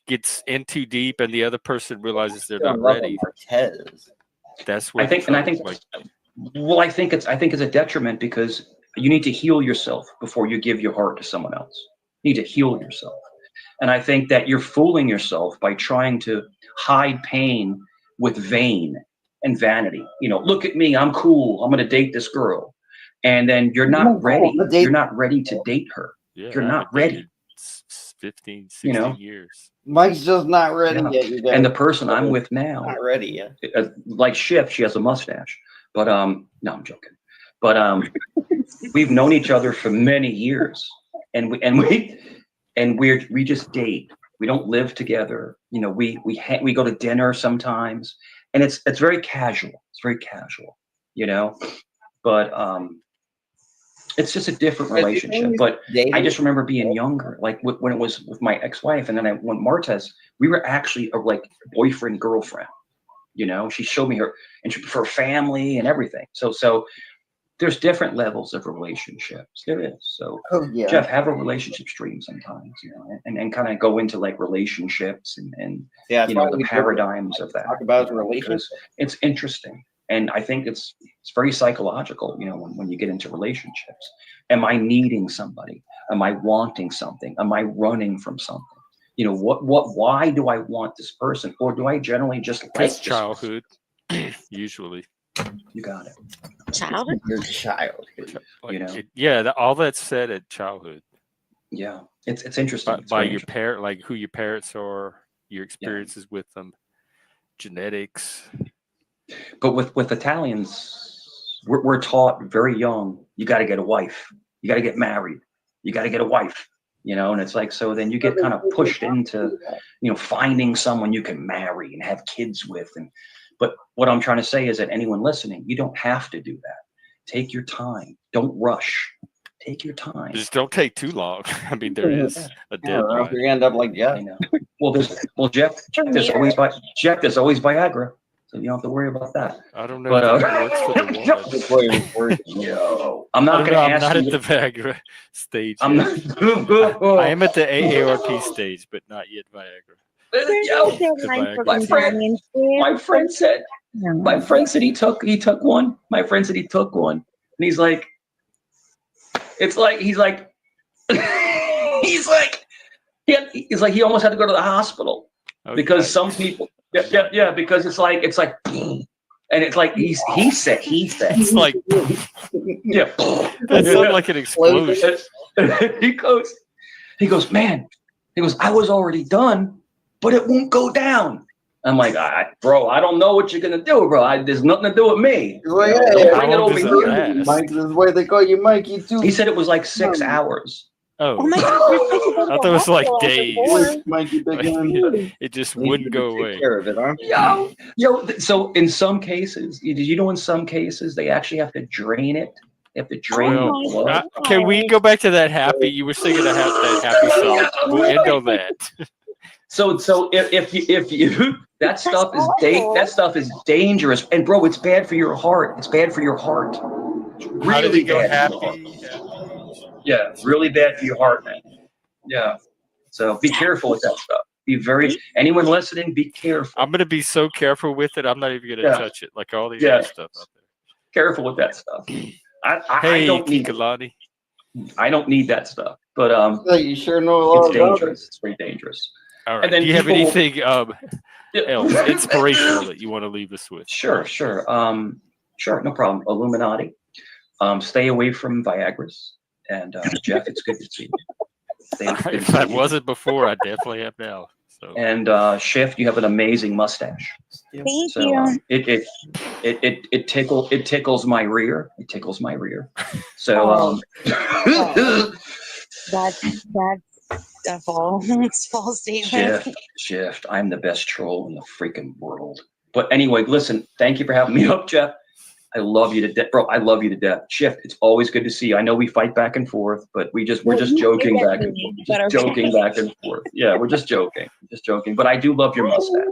gets in too deep and the other person realizes they're not ready. That's what I think it's a detriment because you need to heal yourself before you give your heart to someone else. You need to heal yourself. And I think that you're fooling yourself by trying to hide pain with vain and vanity. Look at me, I'm cool, I'm going to date this girl. And then you're not ready. You're not ready to date her. Yeah, you're not ready. 15, 16 years. Mike's just not ready yet. And the person I'm with now, not ready yet. Like Shift, she has a mustache. But no, I'm joking. But we've known each other for many years, and we just date. We don't live together. We go to dinner sometimes, and it's very casual. It's very casual, But it's just a different relationship. But I just remember being younger, like when it was with my ex-wife, and then when Martez, we were actually like boyfriend girlfriend. You know, she showed me her family and everything. So there's different levels of relationships. There is. So Jeff, have a relationship stream sometimes, you know, and kind of go into like relationships and you know, the paradigms of that. Talk about relationships. It's interesting. And I think it's very psychological, you know, when you get into relationships. Am I needing somebody? Am I wanting something? Am I running from something? You know, why do I want this person? Or do I generally just like this childhood, usually. You got it. Childhood? Your childhood. Like, you know? All that's said at childhood. Yeah. It's interesting. By your parent, like who your parents are, your experiences with them, genetics. But with Italians, we're taught very young, you got to get a wife. You got to get married. You got to get a wife. You know, and it's like, so then you get kind of pushed into, you know, finding someone you can marry and have kids with. But what I'm trying to say is that anyone listening, you don't have to do that. Take your time. Don't rush. Take your time. Just don't take too long. I mean, there is a deadline. You end up like Jeff. I know. Well, Jeff, there's always Viagra. So you don't have to worry about that. I don't know but, if that works for the woman. Yo, I'm not going to ask I'm not you. at the Viagra stage. I'm not, I am at the AARP stage, but not yet Viagra. My friend said he took one. My friend said he took one, and he's like, he's like he almost had to go to the hospital because some people, because it's like, and it's like he said. It's like, yeah, that sounded like an explosion. He goes, man. He goes, I was already done, but it won't go down. I'm like, bro, I don't know what you're gonna do, bro. There's nothing to do with me. Well, don't bring it over here. Mike, this is the way they call you Mikey too. He said it was like 6 hours. Oh my God. I thought it was like days. Mikey, it just wouldn't go away. Care of it, huh? Yo. So in some cases, did you know in some cases they actually have to drain it? They have to drain the blood. Can we go back to that happy? You were singing that happy song. We'll end on that. So if you that stuff is dangerous, and bro, it's bad for your heart. It's bad for your heart. Really How did it go bad. happy? Yeah, really bad for your heart, man. Yeah. So be careful with that stuff. Anyone listening, be careful. I'm gonna be so careful with it. I'm not even gonna touch it like all the other stuff out there. Careful with that stuff. I don't need Kalani. I don't need that stuff. But you sure know a lot it's about dangerous. It's very dangerous. All right. And then do you have anything else inspirational that you want to leave us with? Sure. Sure, no problem. Illuminati. Stay away from Viagra's. And Jeff, it's good to see you. If I wasn't before, I definitely have now. So. And Shift, you have an amazing mustache. Thank you. It tickles my rear. It tickles my rear. So that's a false statement. Shift. I'm the best troll in the freaking world. But anyway, listen. Thank you for having me up, Jeff. I love you to death, bro. I love you to death. Shift. It's always good to see you. I know we fight back and forth, but we're just joking back and forth. Joking back and forth. Yeah, we're just joking. But I do love your mustache.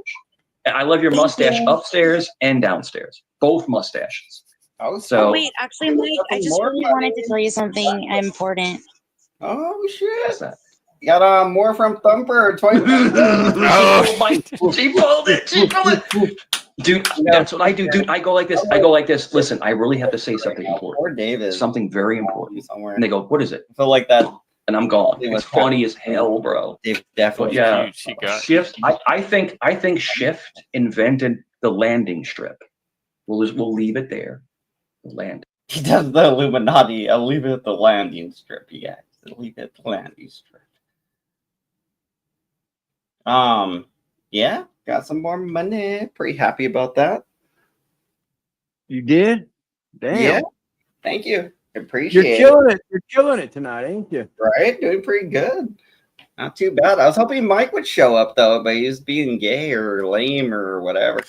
And I love your mustache upstairs and downstairs. Both mustaches. Oh, wait, actually, Mike, I just really wanted to tell you something important. Oh shit! What's that? You got more from Thumper. 20. She pulled it. Dude, that's what I do. Dude, I go like this. Listen, I really have to say something important. Poor David. Something very important. Somewhere. And they go, what is it? I feel like that. And I'm gone. It's funny as hell, bro. Definitely. Yeah. Shift. I think Shift invented the landing strip. We'll leave it there. The land. He does the Illuminati. I'll leave it at the landing strip. Yeah. Leave it at the landing strip. Yeah. Got some more money. Pretty happy about that. You did? Damn. Yeah. Thank you. Appreciate it. You're killing it tonight, ain't you? Right? Doing pretty good. Not too bad. I was hoping Mike would show up though, but he's being gay or lame or whatever.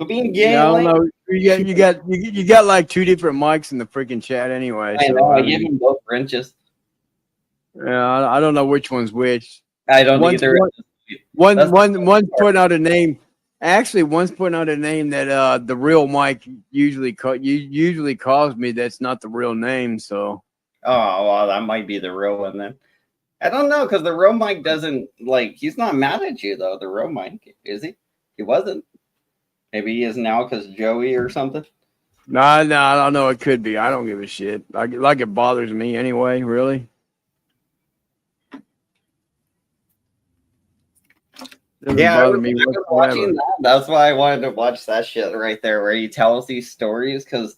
Being gay. No. You got like two different mics in the freaking chat anyway. I know. I gave him both wrenches. Yeah, I don't know which one's which. I don't either. One's putting out a name. actually once put out a name that the real Mike usually calls me. That's not the real name. So. Oh, well, that might be the real one then. I don't know, because the real Mike doesn't, like, he's not mad at you, though, the real Mike, is he? He wasn't. Maybe he is now because Joey or something. No, I don't know. It could be. I don't give a shit. Like it bothers me anyway, really. Doesn't bother me I was whatsoever. watching that. That's why I wanted to watch that shit right there, where he tells these stories. Because,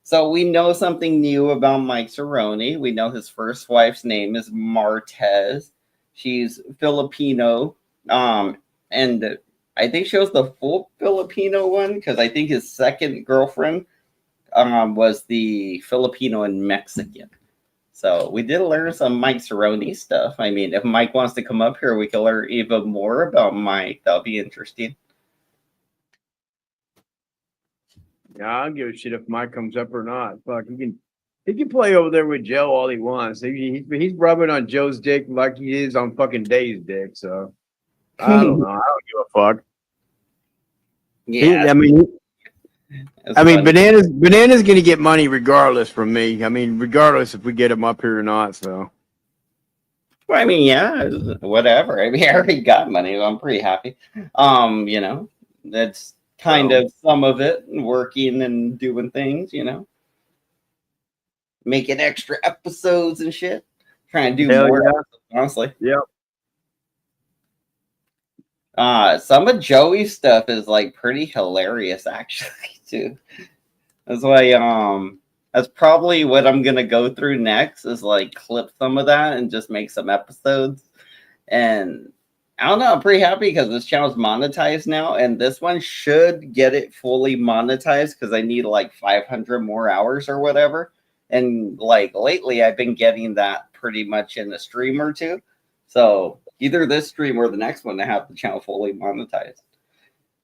so we know something new about Mike Cerrone. We know his first wife's name is Martez. She's Filipino. And I think she was the full Filipino one, because I think his second girlfriend was the Filipino and Mexican. So we did learn some Mike Cerrone stuff. I mean, if Mike wants to come up here, we can learn even more about Mike. That'll be interesting. Yeah, I don't give a shit if Mike comes up or not. Fuck, he can play over there with Joe all he wants. He's rubbing on Joe's dick like he is on fucking Dave's dick. So I don't know. I don't give a fuck. Yeah, I mean, Banana's gonna get money regardless from me. I mean, regardless if we get him up here or not. So, well, I mean, yeah, whatever. I mean, I already got money. I'm pretty happy. You know, that's kind of some of it, working and doing things. You know, making extra episodes and shit. Trying to do more. Yeah. Honestly, yep. Some of Joey's stuff is like pretty hilarious, actually, too. That's why that's probably what I'm gonna go through next, is like clip some of that and just make some episodes. And I don't know, I'm pretty happy because this channel's monetized now, and this one should get it fully monetized because I need like 500 more hours or whatever. And like lately I've been getting that pretty much in a stream or two. So either this stream or the next one to have the channel fully monetized.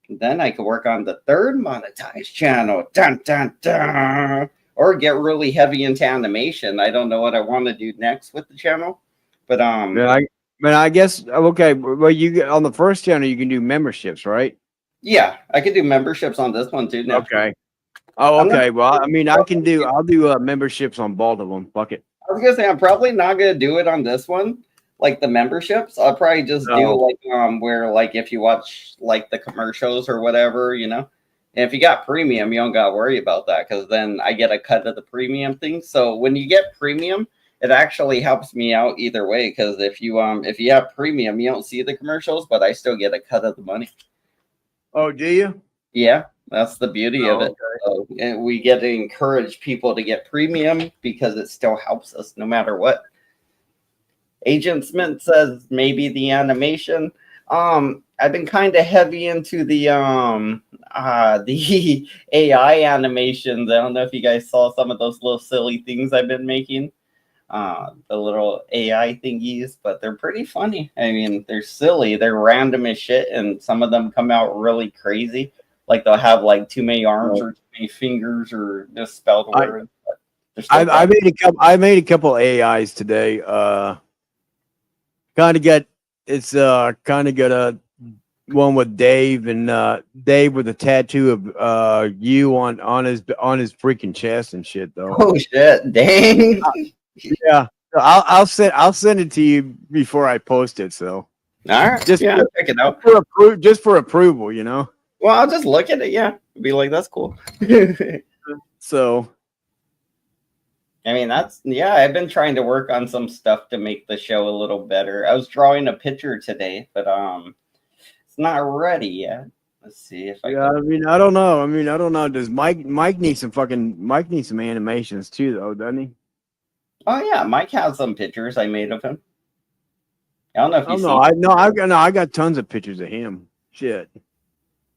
And then I could work on the third monetized channel. Dun, dun, dun. Or get really heavy into animation. I don't know what I want to do next with the channel. But I guess okay. Well, you get on the first channel, you can do memberships, right? Yeah, I could do memberships on this one too now. Okay. Oh, okay. Well, I mean, I'll do memberships on both of them. Fuck it. I was gonna say I'm probably not gonna do it on this one, like the memberships. I'll probably just do like where like if you watch like the commercials or whatever, you know. And if you got premium, you don't gotta worry about that because then I get a cut of the premium thing. So when you get premium, it actually helps me out either way because if you have premium, you don't see the commercials, but I still get a cut of the money. Oh, do you? Yeah, that's the beauty of it. Okay. So, and we get to encourage people to get premium because it still helps us no matter what. Agent Smith says maybe the animation. I've been kind of heavy into the AI animations. I don't know if you guys saw some of those little silly things I've been making. The little AI thingies, but they're pretty funny. I mean, they're silly, they're random as shit, and some of them come out really crazy. Like they'll have like too many arms or too many fingers or misspelled words. I made a couple AIs today. Kind of got a one with Dave and Dave with a tattoo of you on his freaking chest and shit though. Oh shit, dang. Yeah, I'll send it to you before I post it. So all right, check it out just for approval, you know. Well, I'll just look at it. Yeah, be like, that's cool. So, I mean, I've been trying to work on some stuff to make the show a little better. I was drawing a picture today, but it's not ready yet. Let's see if I. Yeah, I mean, I don't know. Does Mike need some animations too, though, doesn't he? Oh yeah, Mike has some pictures I made of him. I don't know if you see. I got tons of pictures of him. Shit.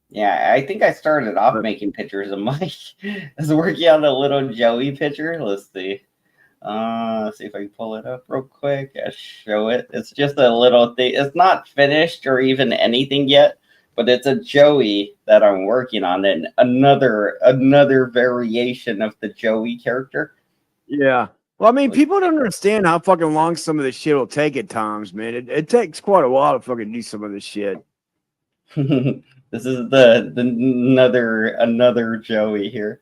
Yeah, I think I started off making pictures of Mike. I was working on a little Joey picture. Let's see. Let's see if I can pull it up real quick. I show it. It's just a little thing. It's not finished or even anything yet, but it's a Joey that I'm working on, and another variation of the Joey character. Yeah. Well, I mean, people don't understand how fucking long some of this shit will take at times, man. It takes quite a while to fucking do some of this shit. This is the another Joey here.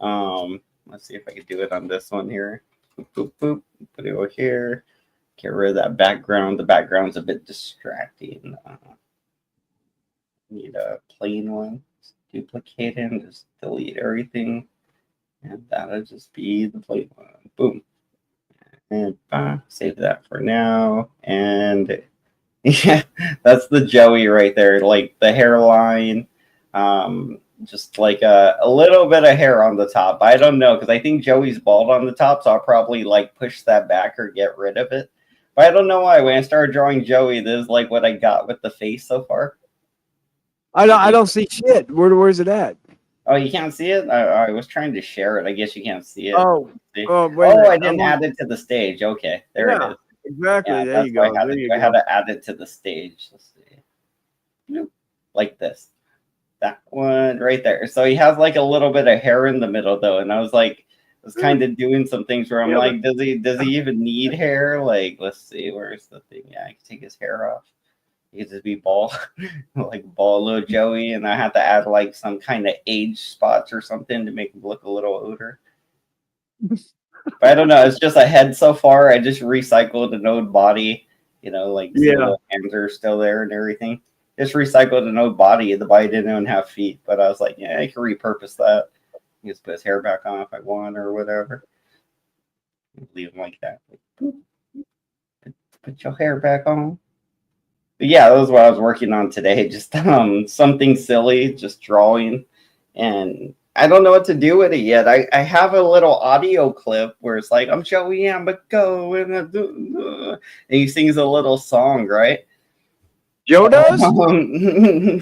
Let's see if I can do it on this one here. Boop, boop, boop. Put it over here. Get rid of that background. The background's a bit distracting. Need a plain one. Just duplicate it and just delete everything. And that'll just be the plain one. Boom. And save that for now. And yeah, that's the Joey right there. Like the hairline. Just like a little bit of hair on the top. I don't know, because I think Joey's bald on the top, so I'll probably like push that back or get rid of it. But I don't know why. When I started drawing Joey, this is like what I got with the face so far. I don't see shit. Where's it at? Oh, you can't see it? I was trying to share it. I guess you can't see it. Oh, see? oh, wait a minute. I didn't add it to the stage. Okay, there it is. Exactly. Yeah, there you go. I had to add it to the stage. Let's see. Bloop. Like this. That one right there. So he has like a little bit of hair in the middle though, and I was kind of doing some things where I'm like, does he even need hair? Like, let's see, where's the thing? Yeah, I can take his hair off. He could just be bald, like bald little Joey, and I had to add like some kind of age spots or something to make him look a little older. But I don't know. It's just a head so far. I just recycled an old body, like the little hands are still there and everything. Just recycled an old body. The body didn't even have feet, but I was like, yeah, I can repurpose that. Just put his hair back on if I want or whatever. Leave him like that. Like, put your hair back on. But yeah, that was what I was working on today. Just something silly, just drawing, and I don't know what to do with it yet. I have a little audio clip where it's like, I'm Joey, I'm a go, and he sings a little song, right? Joe does?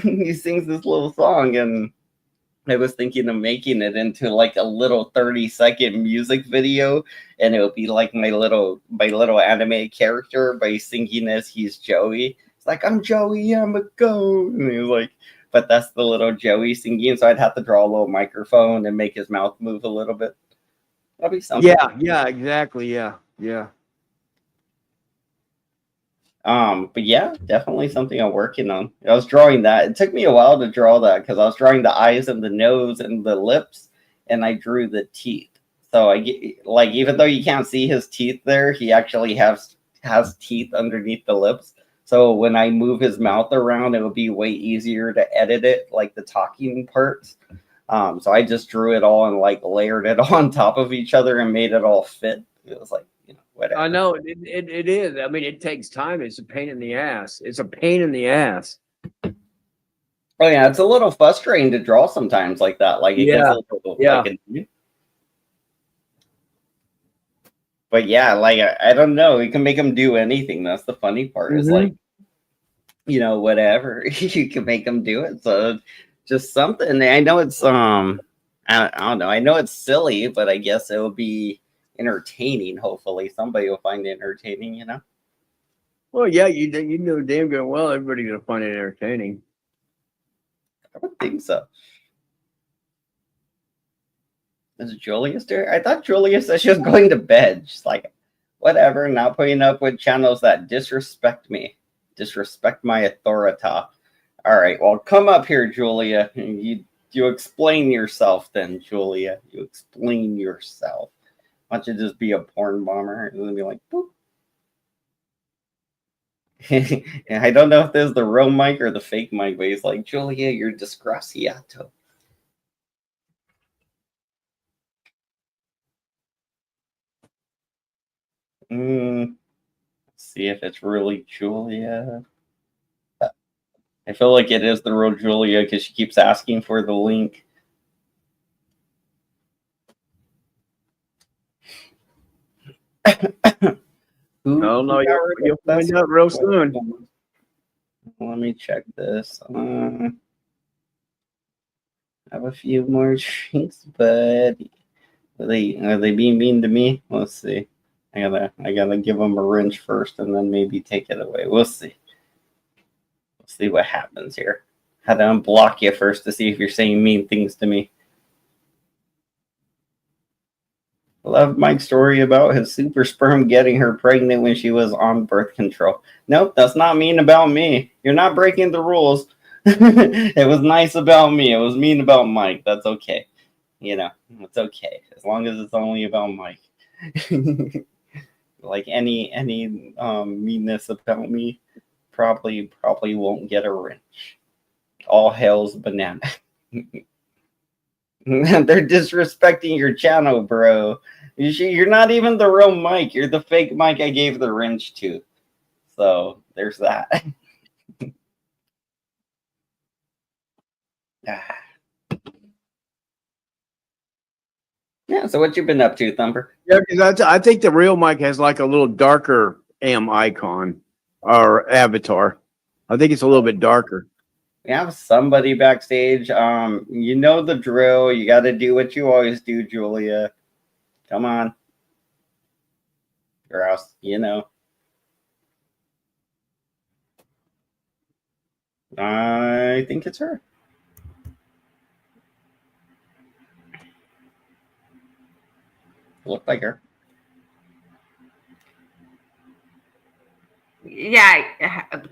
He sings this little song, and I was thinking of making it into like a little 30-second music video, and it would be like my little anime character by singing as he's Joey. It's like, I'm Joey, I'm a go. And he was like, but that's the little Joey singing, so I'd have to draw a little microphone and make his mouth move a little bit. That'd be something. Yeah, exactly. Yeah. But yeah, definitely something I'm working on. I was drawing that. It took me a while to draw that because I was drawing the eyes and the nose and the lips, and I drew the teeth. So I get like, even though you can't see his teeth there, he actually has teeth underneath the lips. So when I move his mouth around, it'll be way easier to edit it, like the talking parts. So I just drew it all and like layered it on top of each other and made it all fit. It was like, whatever. I know it is. I mean, it takes time. It's a pain in the ass. Oh yeah, it's a little frustrating to draw sometimes like that. Like it gets a little like but yeah, like I don't know. You can make them do anything. That's the funny part. Is like, whatever. You can make them do it. So just something. I know it's I don't know. I know it's silly, but I guess it will be entertaining. Hopefully somebody will find it entertaining, Well, yeah, you know damn good well everybody's gonna find it entertaining. I would think so. Is Julia still? I thought Julia said she was going to bed. She's like, whatever, not putting up with channels that disrespect me, disrespect my authority. All right, well, come up here, Julia. You explain yourself then, Julia. You explain yourself. Why don't you just be a porn bomber and then be like, boop. And I don't know if this is the real mic or the fake mic, but he's like, Julia, you're disgraciato. Let's see if it's really Julia. I feel like it is the real Julia because she keeps asking for the link. Oh no, you'll find out real soon. Let me check this. I have a few more drinks, but are they being mean to me? Let's see. I gotta give them a wrench first, and then maybe take it away. We'll see. We'll see what happens here. Had to unblock you first to see if you're saying mean things to me. Love Mike's story about his super sperm getting her pregnant when she was on birth control. Nope, that's not mean about me. You're not breaking the rules. It was nice about me. It was mean about Mike. That's okay. You know, it's okay as long as it's only about Mike. Like any meanness about me, probably won't get a wrench. All hail's banana. They're disrespecting your channel, bro. You're not even the real Mike. You're the fake Mike I gave the wrench to. So there's that. Yeah, so what you been up to, Thumper? Yeah, because I think the real Mike has like a little darker icon or avatar. I think it's a little bit darker. We have somebody backstage. You know the drill. You got to do what you always do, Julia. Come on. Or else, you know. I think it's her. Looked like her. Yeah.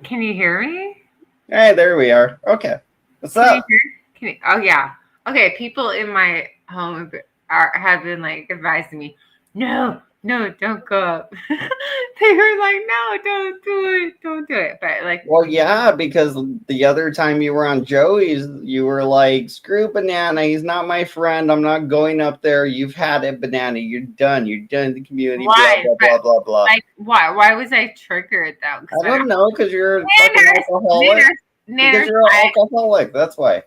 Can you hear me? Hey, there we are. Okay. What's up? Oh, yeah. Okay. People in my home have been like advising me, no, don't go up. They were like, no, don't do it. But like, Well, yeah, because the other time you were on Joey's, you were like, screw Banana. He's not my friend. I'm not going up there. You've had it, Banana. You're done. You're done in the community. Why? Blah, blah, blah, blah. Like, why? Why was I triggered though? I don't know, because you're a fucking alcoholic. Because you're an alcoholic. That's why.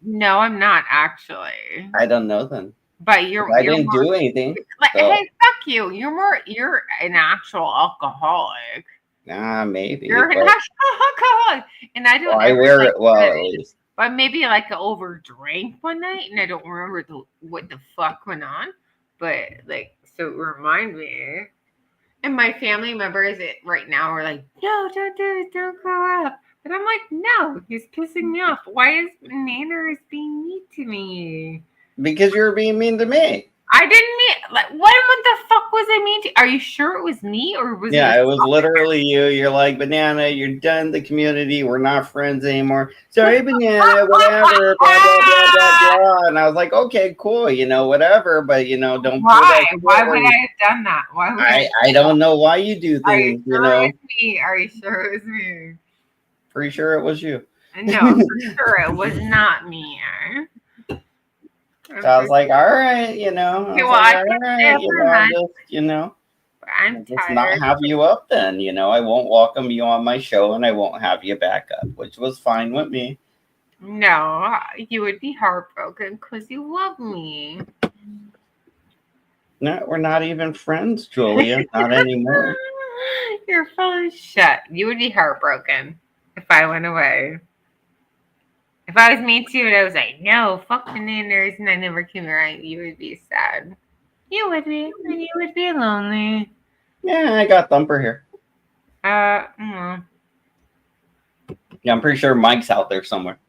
No, I'm not actually. I don't know then. But I didn't do anything. Like, so. Hey, fuck you. You're an actual alcoholic. Nah, maybe. You're an actual alcoholic. And I don't I wear it well, at least. But maybe like I overdrank one night and I don't remember what the fuck went on. But like, so remind me. And my family members right now are like, no, don't do it, don't go up. And I'm like, no, he's pissing me off. Why is Nanners being mean to me? Because you're being mean to me. I didn't mean like what the fuck was I mean to? Are you sure it was me or was it was literally you. You're like, Banana, you're done the community. We're not friends anymore. Sorry, Banana, whatever, blah, blah, blah, blah, blah. And I was like, okay, cool, whatever, but don't why would I have done that? Why would I don't know why you do things, It was me? Are you sure it was me? Pretty sure it was you. No, for sure it was not me. So I was like, all right, Okay, well, I I'm just not have you up then, I won't welcome you on my show and I won't have you back up, which was fine with me. No, you would be heartbroken because you love me. No, we're not even friends, Julia. Not anymore. You're full of shit. You would be heartbroken if I went away. If I was mean to you and I was like, no, fuck Bananas, and I never came around, you would be sad. You would be. And you would be lonely. Yeah, I got Thumper here. Yeah, I'm pretty sure Mike's out there somewhere.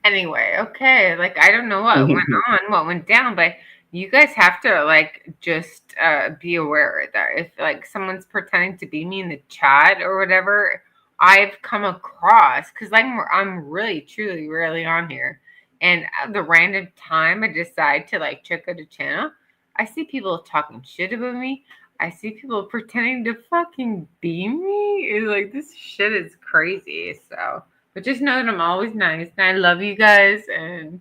Anyway, okay. Like, I don't know what went on, what went down, but you guys have to, like, just be aware that if, like, someone's pretending to be me in the chat or whatever, I've come across, because I'm really, truly, rarely on here. And at the random time I decide to, like, check out a channel, I see people talking shit about me. I see people pretending to fucking be me. It's like, this shit is crazy. So, but just know that I'm always nice. And I love you guys. And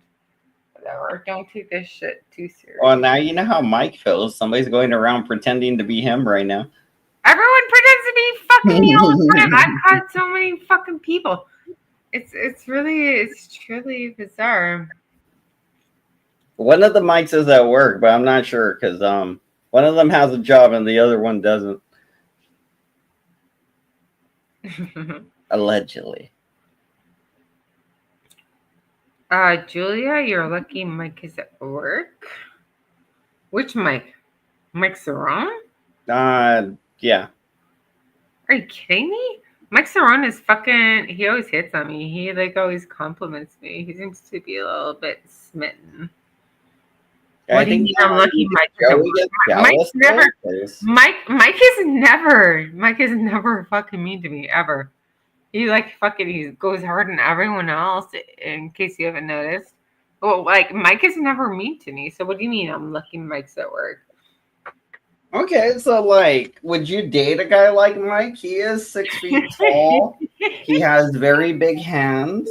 whatever. Don't take this shit too serious. Well, now you know how Mike feels. Somebody's going around pretending to be him right now. Everyone pretends to be fucking me all the time. I've caught so many fucking people. It's truly bizarre. One of the Mikes is at work, but I'm not sure because one of them has a job and the other one doesn't. Allegedly. Julia, you're lucky Mike is at work. Which Mike? Mike Cerrone? Yeah. Are you kidding me? Mike Cerrone is fucking, he always hits on me. He like always compliments me. He seems to be a little bit smitten. What do you mean I'm lucky Mike is never fucking mean to me ever. He like fucking he goes hard on everyone else. In case you haven't noticed. Well, like Mike is never mean to me. So what do you mean I'm lucky Mike's at work? Okay, so like, would you date a guy like Mike? He is 6 feet tall. He has very big hands.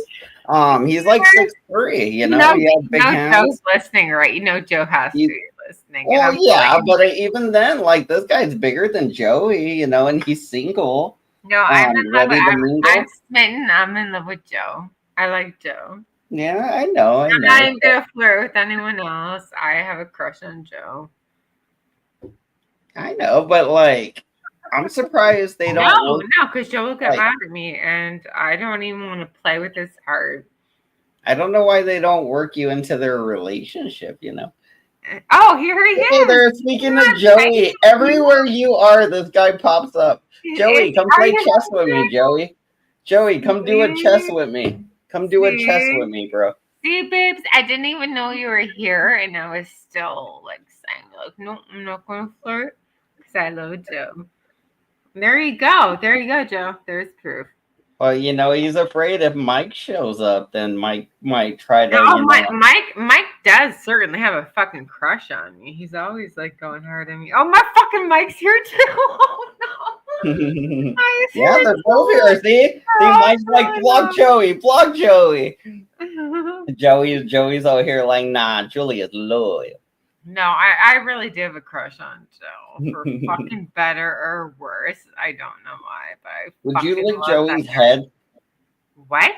He's like 6'3", you know, he has big hands. Joe's listening, right? You know Joe has to be listening. And Well, I'm yeah, like, but even then, like, this guy's bigger than Joey, you know, and he's single. no, I'm in love. Ready to mingle. I'm smitten. I'm in love with Joe. I like Joe. Yeah, I know. I'm not even gonna flirt with anyone else. I have a crush on Joe. I know, but like, I'm surprised they don't. No, because Joe will get mad at me, and I don't even want to play with his heart. I don't know why they don't work you into their relationship, you know. Oh, here he is. They're speaking of Joey. Everywhere you are, this guy pops up. Joey, come play chess with me, Joey. Joey, come do a chess with me. Come do a chess with me, bro. See, babes, I didn't even know you were here, and I was still like saying, like, no, I'm not going to flirt because I love Joe. There you go. There you go, Joe. There's proof. Well, you know, he's afraid if Mike shows up, then Mike might try to. No, Mike does certainly have a fucking crush on me. He's always like going hard at me. Oh, my fucking Mike's here too. Oh no. Yeah, they're both here. See, Mike's like, block Joey, block Joey. Joey's out here like, nah, Julia's loyal. No, I really do have a crush on Joe. For fucking better or worse. I don't know why, but I would you lick love Joey's that head? What?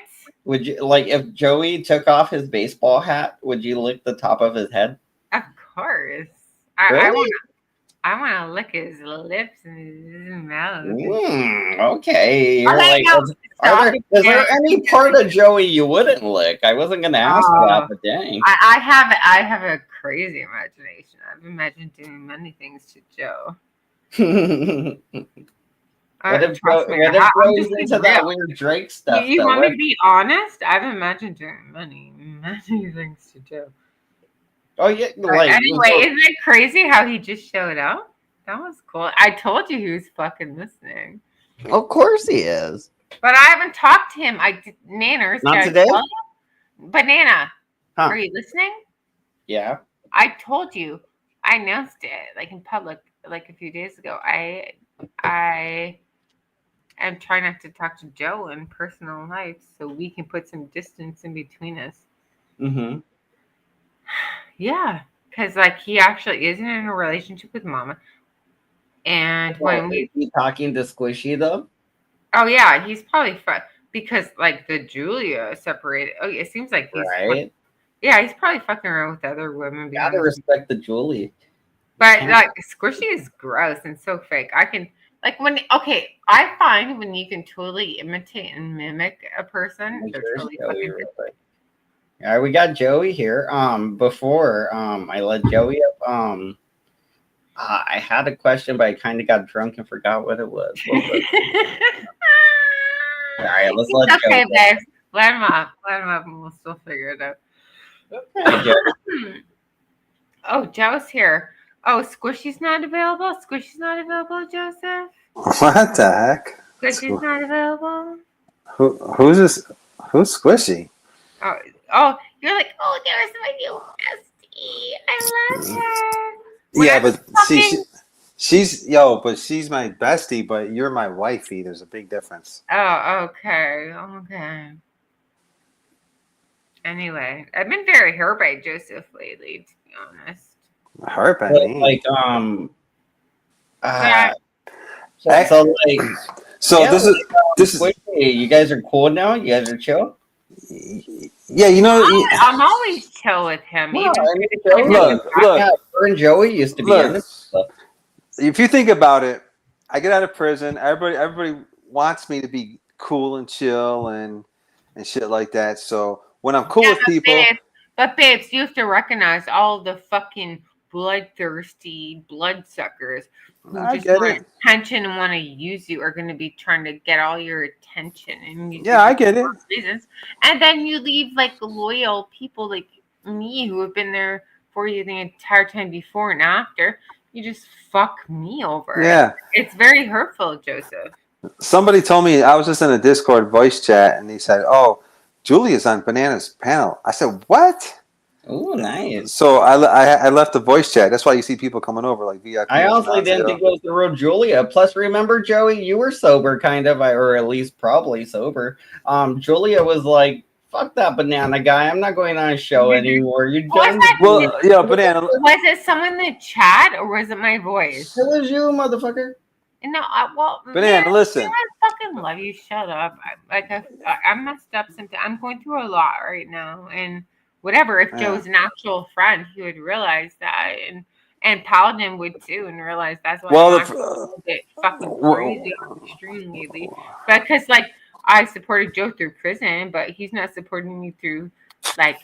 Would you, like, if Joey took off his baseball hat, would you lick the top of his head? Of course. Really? I want to lick his lips and his mouth. Okay. You're like, is there any part of Joey you wouldn't lick? I wasn't going to ask that, but dang. I have a crazy imagination. I've imagined doing many things to Joe. What if Joey's into that weird Drake stuff? You want me to be honest? I've imagined doing many things to Joe. Oh yeah. Like, anyway, isn't it crazy how he just showed up? That was cool. I told you he was fucking listening. Of course he is. But I haven't talked to him. Nanners. Not today? Banana. Huh. Are you listening? Yeah. I told you. I announced it like in public like a few days ago. I am trying not to talk to Joe in personal life so we can put some distance in between us. Mm-hmm. Yeah, because like he actually isn't in a relationship with Mama, and when is he talking to Squishy though? Oh yeah, he's probably because like the Julia separated. Oh, it seems like he's right. Yeah, he's probably fucking around with other women. Gotta respect the Julie. But like Squishy is gross and so fake. I can like I find when you can totally imitate and mimic a person, they're totally fucking different. All right, we got Joey here. Before I let Joey up, I had a question, but I kind of got drunk and forgot what it was. All right, let's let Joey. Okay, babe. Let him up, and we'll still figure it out. Okay, oh, Joe's here. Oh, Squishy's not available. Squishy's not available, Joseph. What the heck? Squishy's not available. Who's this? Who's Squishy? Oh, you're like, oh, there's my new bestie. I love her. Yeah, but she's my bestie, but you're my wifey. There's a big difference. Oh, okay. Anyway, I've been very hurt by Joseph lately, to be honest. Hurt by me? Like, this is. You guys are cool now. You guys are chill. Yeah, you know. I'm always chill with him. Look, her and Joey used to be in this stuff. If you think about it, I get out of prison. Everybody wants me to be cool and chill and shit like that. So when I'm cool with people, babes, you have to recognize all the fucking bloodthirsty bloodsuckers who just want attention and want to use you are going to be trying to get all your attention and I get it. Reasons. And then you leave like loyal people like me who have been there for you the entire time before and after. You just fuck me over. Yeah, it's very hurtful, Joseph. Somebody told me, I was just in a Discord voice chat, and he said, "Oh, Julia's on Banana's panel." I said, "What?" Oh, nice. So I left the voice chat. That's why you see people coming over like VIP. I honestly didn't think it was the real Julia. Plus, remember, Joey, you were sober, kind of, or at least probably sober. Julia was like, "Fuck that banana guy! I'm not going on a show anymore. You done?" Well, yeah, Banana. Was it someone in the chat or was it my voice? It was you, motherfucker. No, Banana, man, listen. I fucking love you. Shut up. I messed up something. I'm going through a lot right now, and whatever. If Joe's an actual friend, he would realize that, and Paladin would too, and realize that's why I'm acting a little bit fucking crazy on the stream lately. Because like I supported Joe through prison, but he's not supporting me through like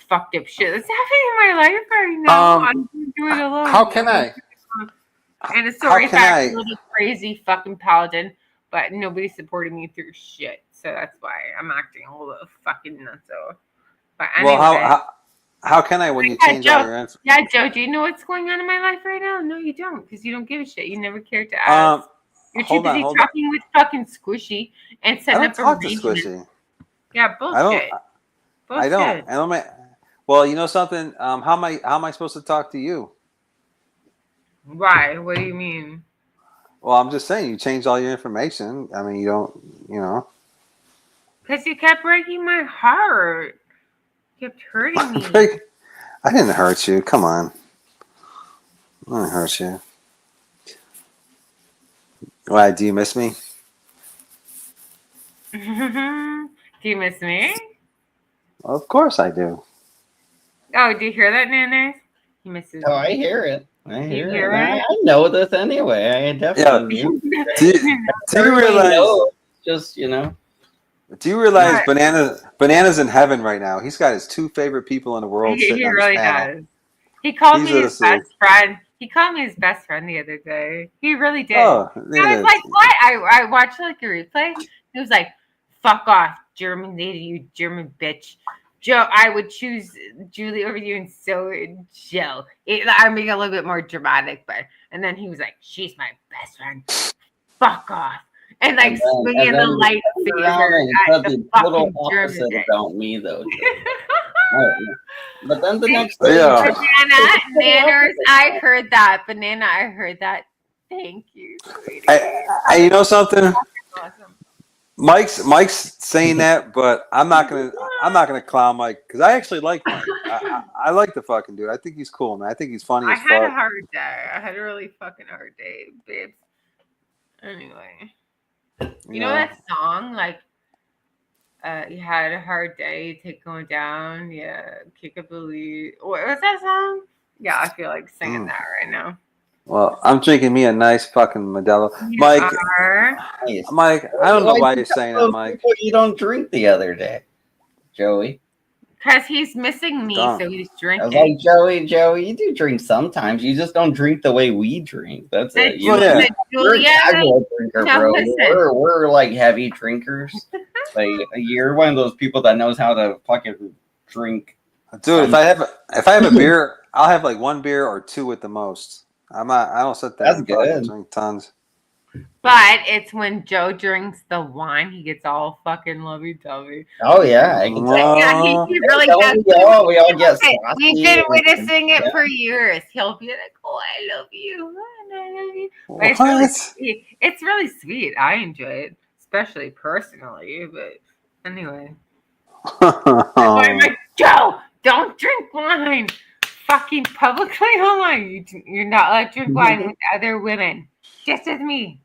fucked up shit that's happening in my life right now. I'm doing it alone. How can I? And sorry if I act a little crazy fucking Paladin, but nobody's supporting me through shit. So that's why I'm acting a little fucking nutso. But anyway. Well, how can I when you change all your answers? Yeah, Joe, do you know what's going on in my life right now? No, you don't, because you don't give a shit. You never cared to ask. You're too busy talking with fucking Squishy and setting up talk to Squishy. Yeah, bullshit. I don't. Well, you know something? How am I supposed to talk to you? Why? What do you mean? Well, I'm just saying you changed all your information. I mean, you don't, you know. Because you kept breaking my heart. You kept hurting me. I didn't hurt you. Come on. I didn't hurt you. Why? Do you miss me? Do you miss me? Well, of course I do. Oh, do you hear that, Nana? He misses. Oh, I hear it. I hear it. I know this anyway. I definitely do you realize? Just Do you realize Banana's in heaven right now? He's got his two favorite people in the world. He sitting on really his panel. does. He called me his best friend. He called me his best friend the other day. He really did. Oh, I was like, what? I watched like a replay. He was like, fuck off, German lady, you German bitch. Joe, I would choose Julie over you, and so would Joe. I'm being a little bit more dramatic, but and then he was like, she's my best friend. Fuck off. And like swinging the lightsaber at the fucking German about me though. But then the next Banana, Nanners, I heard that. Banana, I heard that. Thank you, sweetie. You know something? Awesome. Mike's saying that, but I'm not gonna clown Mike because I actually like Mike. I like the fucking dude. I think he's cool, man. I think he's funny as fuck. I had a hard day. I had a really fucking hard day, babes. Anyway, you know that song, like, you had a hard day, you take going down, kick up the lead. What was that song? Yeah, I feel like singing that right now. Well, I'm drinking me a nice fucking Modelo. Mike, I don't know why you're saying that, Mike. You don't drink the other day, Joey. Because he's missing me, so he's drinking. I was like, Joey, you do drink sometimes. You just don't drink the way we drink. That's it. You're a casual drinker, bro. We're like heavy drinkers. Like you're one of those people that knows how to fucking drink. Dude, if I have a beer, I'll have like one beer or two at the most. I don't sit there and fucking drink tons. But it's when Joe drinks the wine, he gets all fucking lovey-dovey. Oh yeah, he really does. We all get. We've been witnessing it for years. He'll be like, "Oh, I love you, I love you." It's really sweet. I enjoy it, especially personally. But anyway, I'm like, Joe, don't drink wine. Fucking publicly online. You're not allowed to drink wine with other women. Just with me.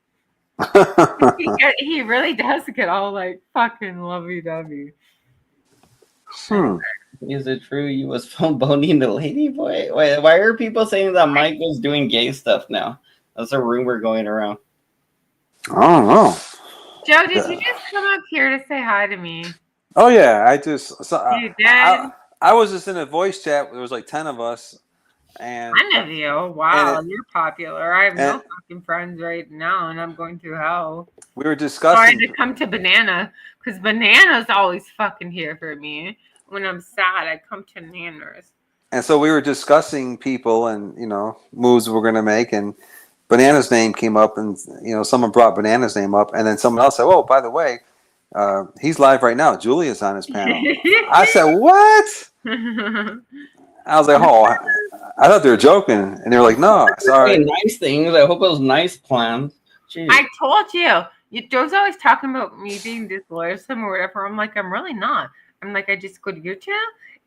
He really does get all like fucking lovey-dovey. Is it true you was phone boning the lady boy? Wait, why are people saying that Mike was doing gay stuff now? That's a rumor going around. I don't know. Joe, did you just come up here to say hi to me? Oh yeah, I just. You did? I was just in a voice chat. There was like 10 of us. And 10 of you? Wow, you're popular. I have no fucking friends right now, and I'm going through hell. We were discussing. I had to come to Banana, because Banana's always fucking here for me. When I'm sad, I come to Nanners. And so we were discussing people and, moves we're going to make. And Banana's name came up, and someone brought Banana's name up, and then someone else said, "Oh, by the way, he's live right now. Julia's on his panel." I said, "What?" I was like, "Oh, I thought they were joking," and they were like, "No, sorry." Nice things. I hope it was nice plans. Jeez. I told you. Joe's always talking about me being disloyal or whatever. I'm like, I'm really not. I'm like, I just go to your channel,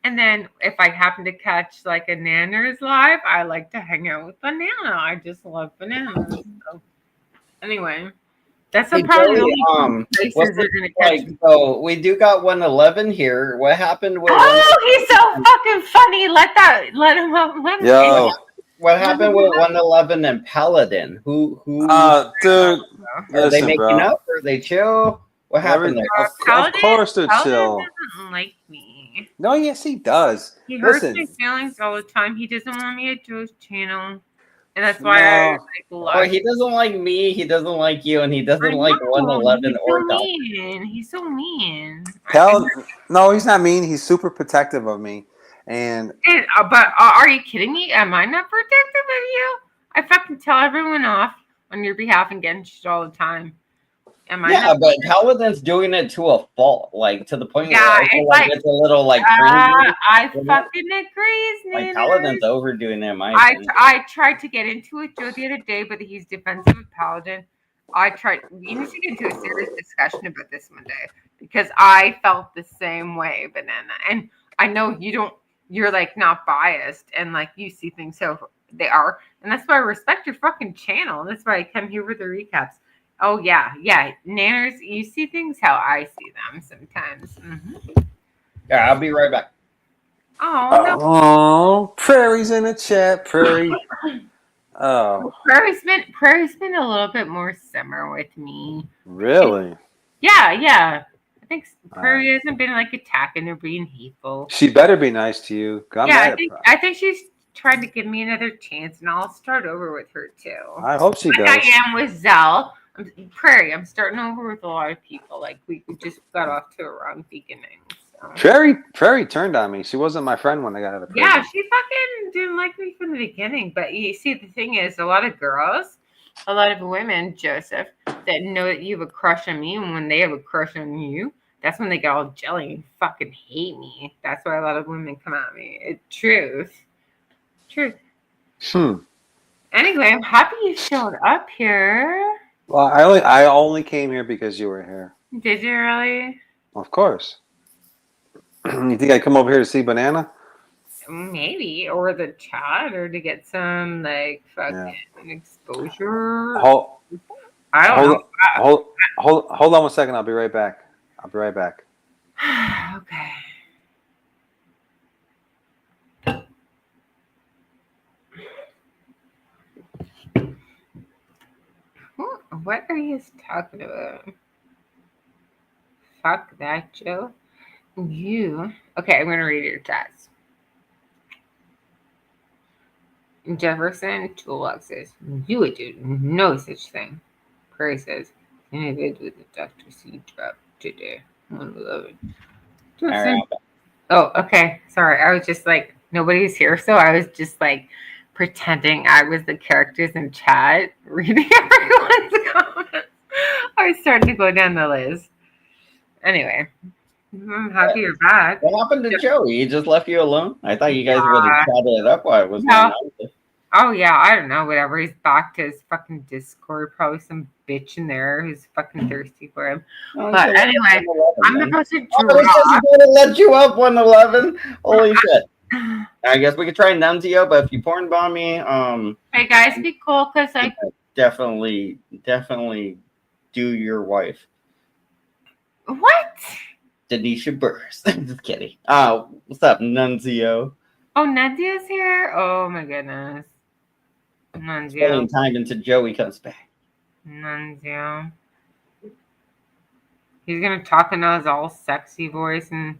and then if I happen to catch like a Nanners live, I like to hang out with Banana. I just love Bananas. So, anyway, that's Hey, probably Joey, the only places what's they're it gonna catch me. so we do got 111 here. What happened with? Oh, he's so fucking funny. Let him up. Let him. Yo, What happened with 111 and Paladin? Who? dude, Are they listen, making bro. up? Or are they chill? What happened there? Of course they're Paladin chill. doesn't like me. No, yes, he does. He hurts Listen, my feelings all the time. He doesn't want me at Joe's channel, and that's why I like Oh, left. he doesn't like me. He doesn't like you, and he doesn't like 111 or Doctor. He's so mean. no, he's not mean. He's super protective of me, and But are you kidding me? Am I not protective of you? I fucking tell everyone off on your behalf and get in shit all the time. Am I? Yeah, but Paladin's doing it to a fault, like to the point Yeah, where I feel like it's a little like cringy. I fucking agree, Like Paladin's overdoing it. In my opinion. I tried to get into it, Joe, the other day, but he's defensive of Paladin. We need to get into a serious discussion about this one day because I felt the same way, Banana. And I know you're like not biased and like you see things how they are. And that's why I respect your fucking channel. That's why I come here with the recaps. Oh, yeah. Nanners, you see things how I see them sometimes. Mm-hmm. Yeah, I'll be right back. Oh, no. Oh, Prairie's in the chat. Prairie. Oh. Prairie's been a little bit more simmer with me. Really? Yeah. I think Prairie hasn't been like attacking or being hateful. She better be nice to you. I think she's trying to give me another chance, and I'll start over with her too. I hope she does. I am with Zell. Prairie, I'm starting over with a lot of people. Like we just got off to a wrong beginning. So. Prairie turned on me. She wasn't my friend when I got out of prison. Yeah, she fucking didn't like me from the beginning. But you see, the thing is, a lot of women, Joseph, that know that you have a crush on me, and when they have a crush on you, that's when they get all jelly and fucking hate me. That's why a lot of women come at me. It's truth. Anyway, I'm happy you showed up here. Well, I only came here because you were here. Did you really? Of course. You think I'd come over here to see Banana? Maybe, or the chat, or to get some like fucking exposure. I don't know. Hold on 1 second. I'll be right back. Okay. What are you talking about? Fuck that, Joe. Okay, I'm gonna read your chats. Jefferson Toolbox says, you would do no such thing. Prairie says, innovated with the Dr. C drop today. 111. Right. Oh, okay. Sorry. I was just like, nobody's here. So I was just like pretending I was the characters in chat, reading everyone's comments. I was starting to go down the list. Anyway, I'm happy you're back. What happened to Joey? He just left you alone? I thought you guys would have chatted it up while it was going on. Oh, yeah. I don't know. Whatever. He's back to his fucking Discord. Probably some bitch in there who's fucking thirsty for him. But anyway, I'm supposed to drop. I was just going to let you up 111. Holy shit. I guess we could try Nunzio, but if you porn bomb me, hey guys, be cool because I definitely do your wife. What? Denisha Burst. Just kidding. What's up, Nunzio? Oh, Nunzio's here? Oh my goodness. Nunzio. Spending time until Joey comes back. Nunzio. He's gonna talk in his all sexy voice and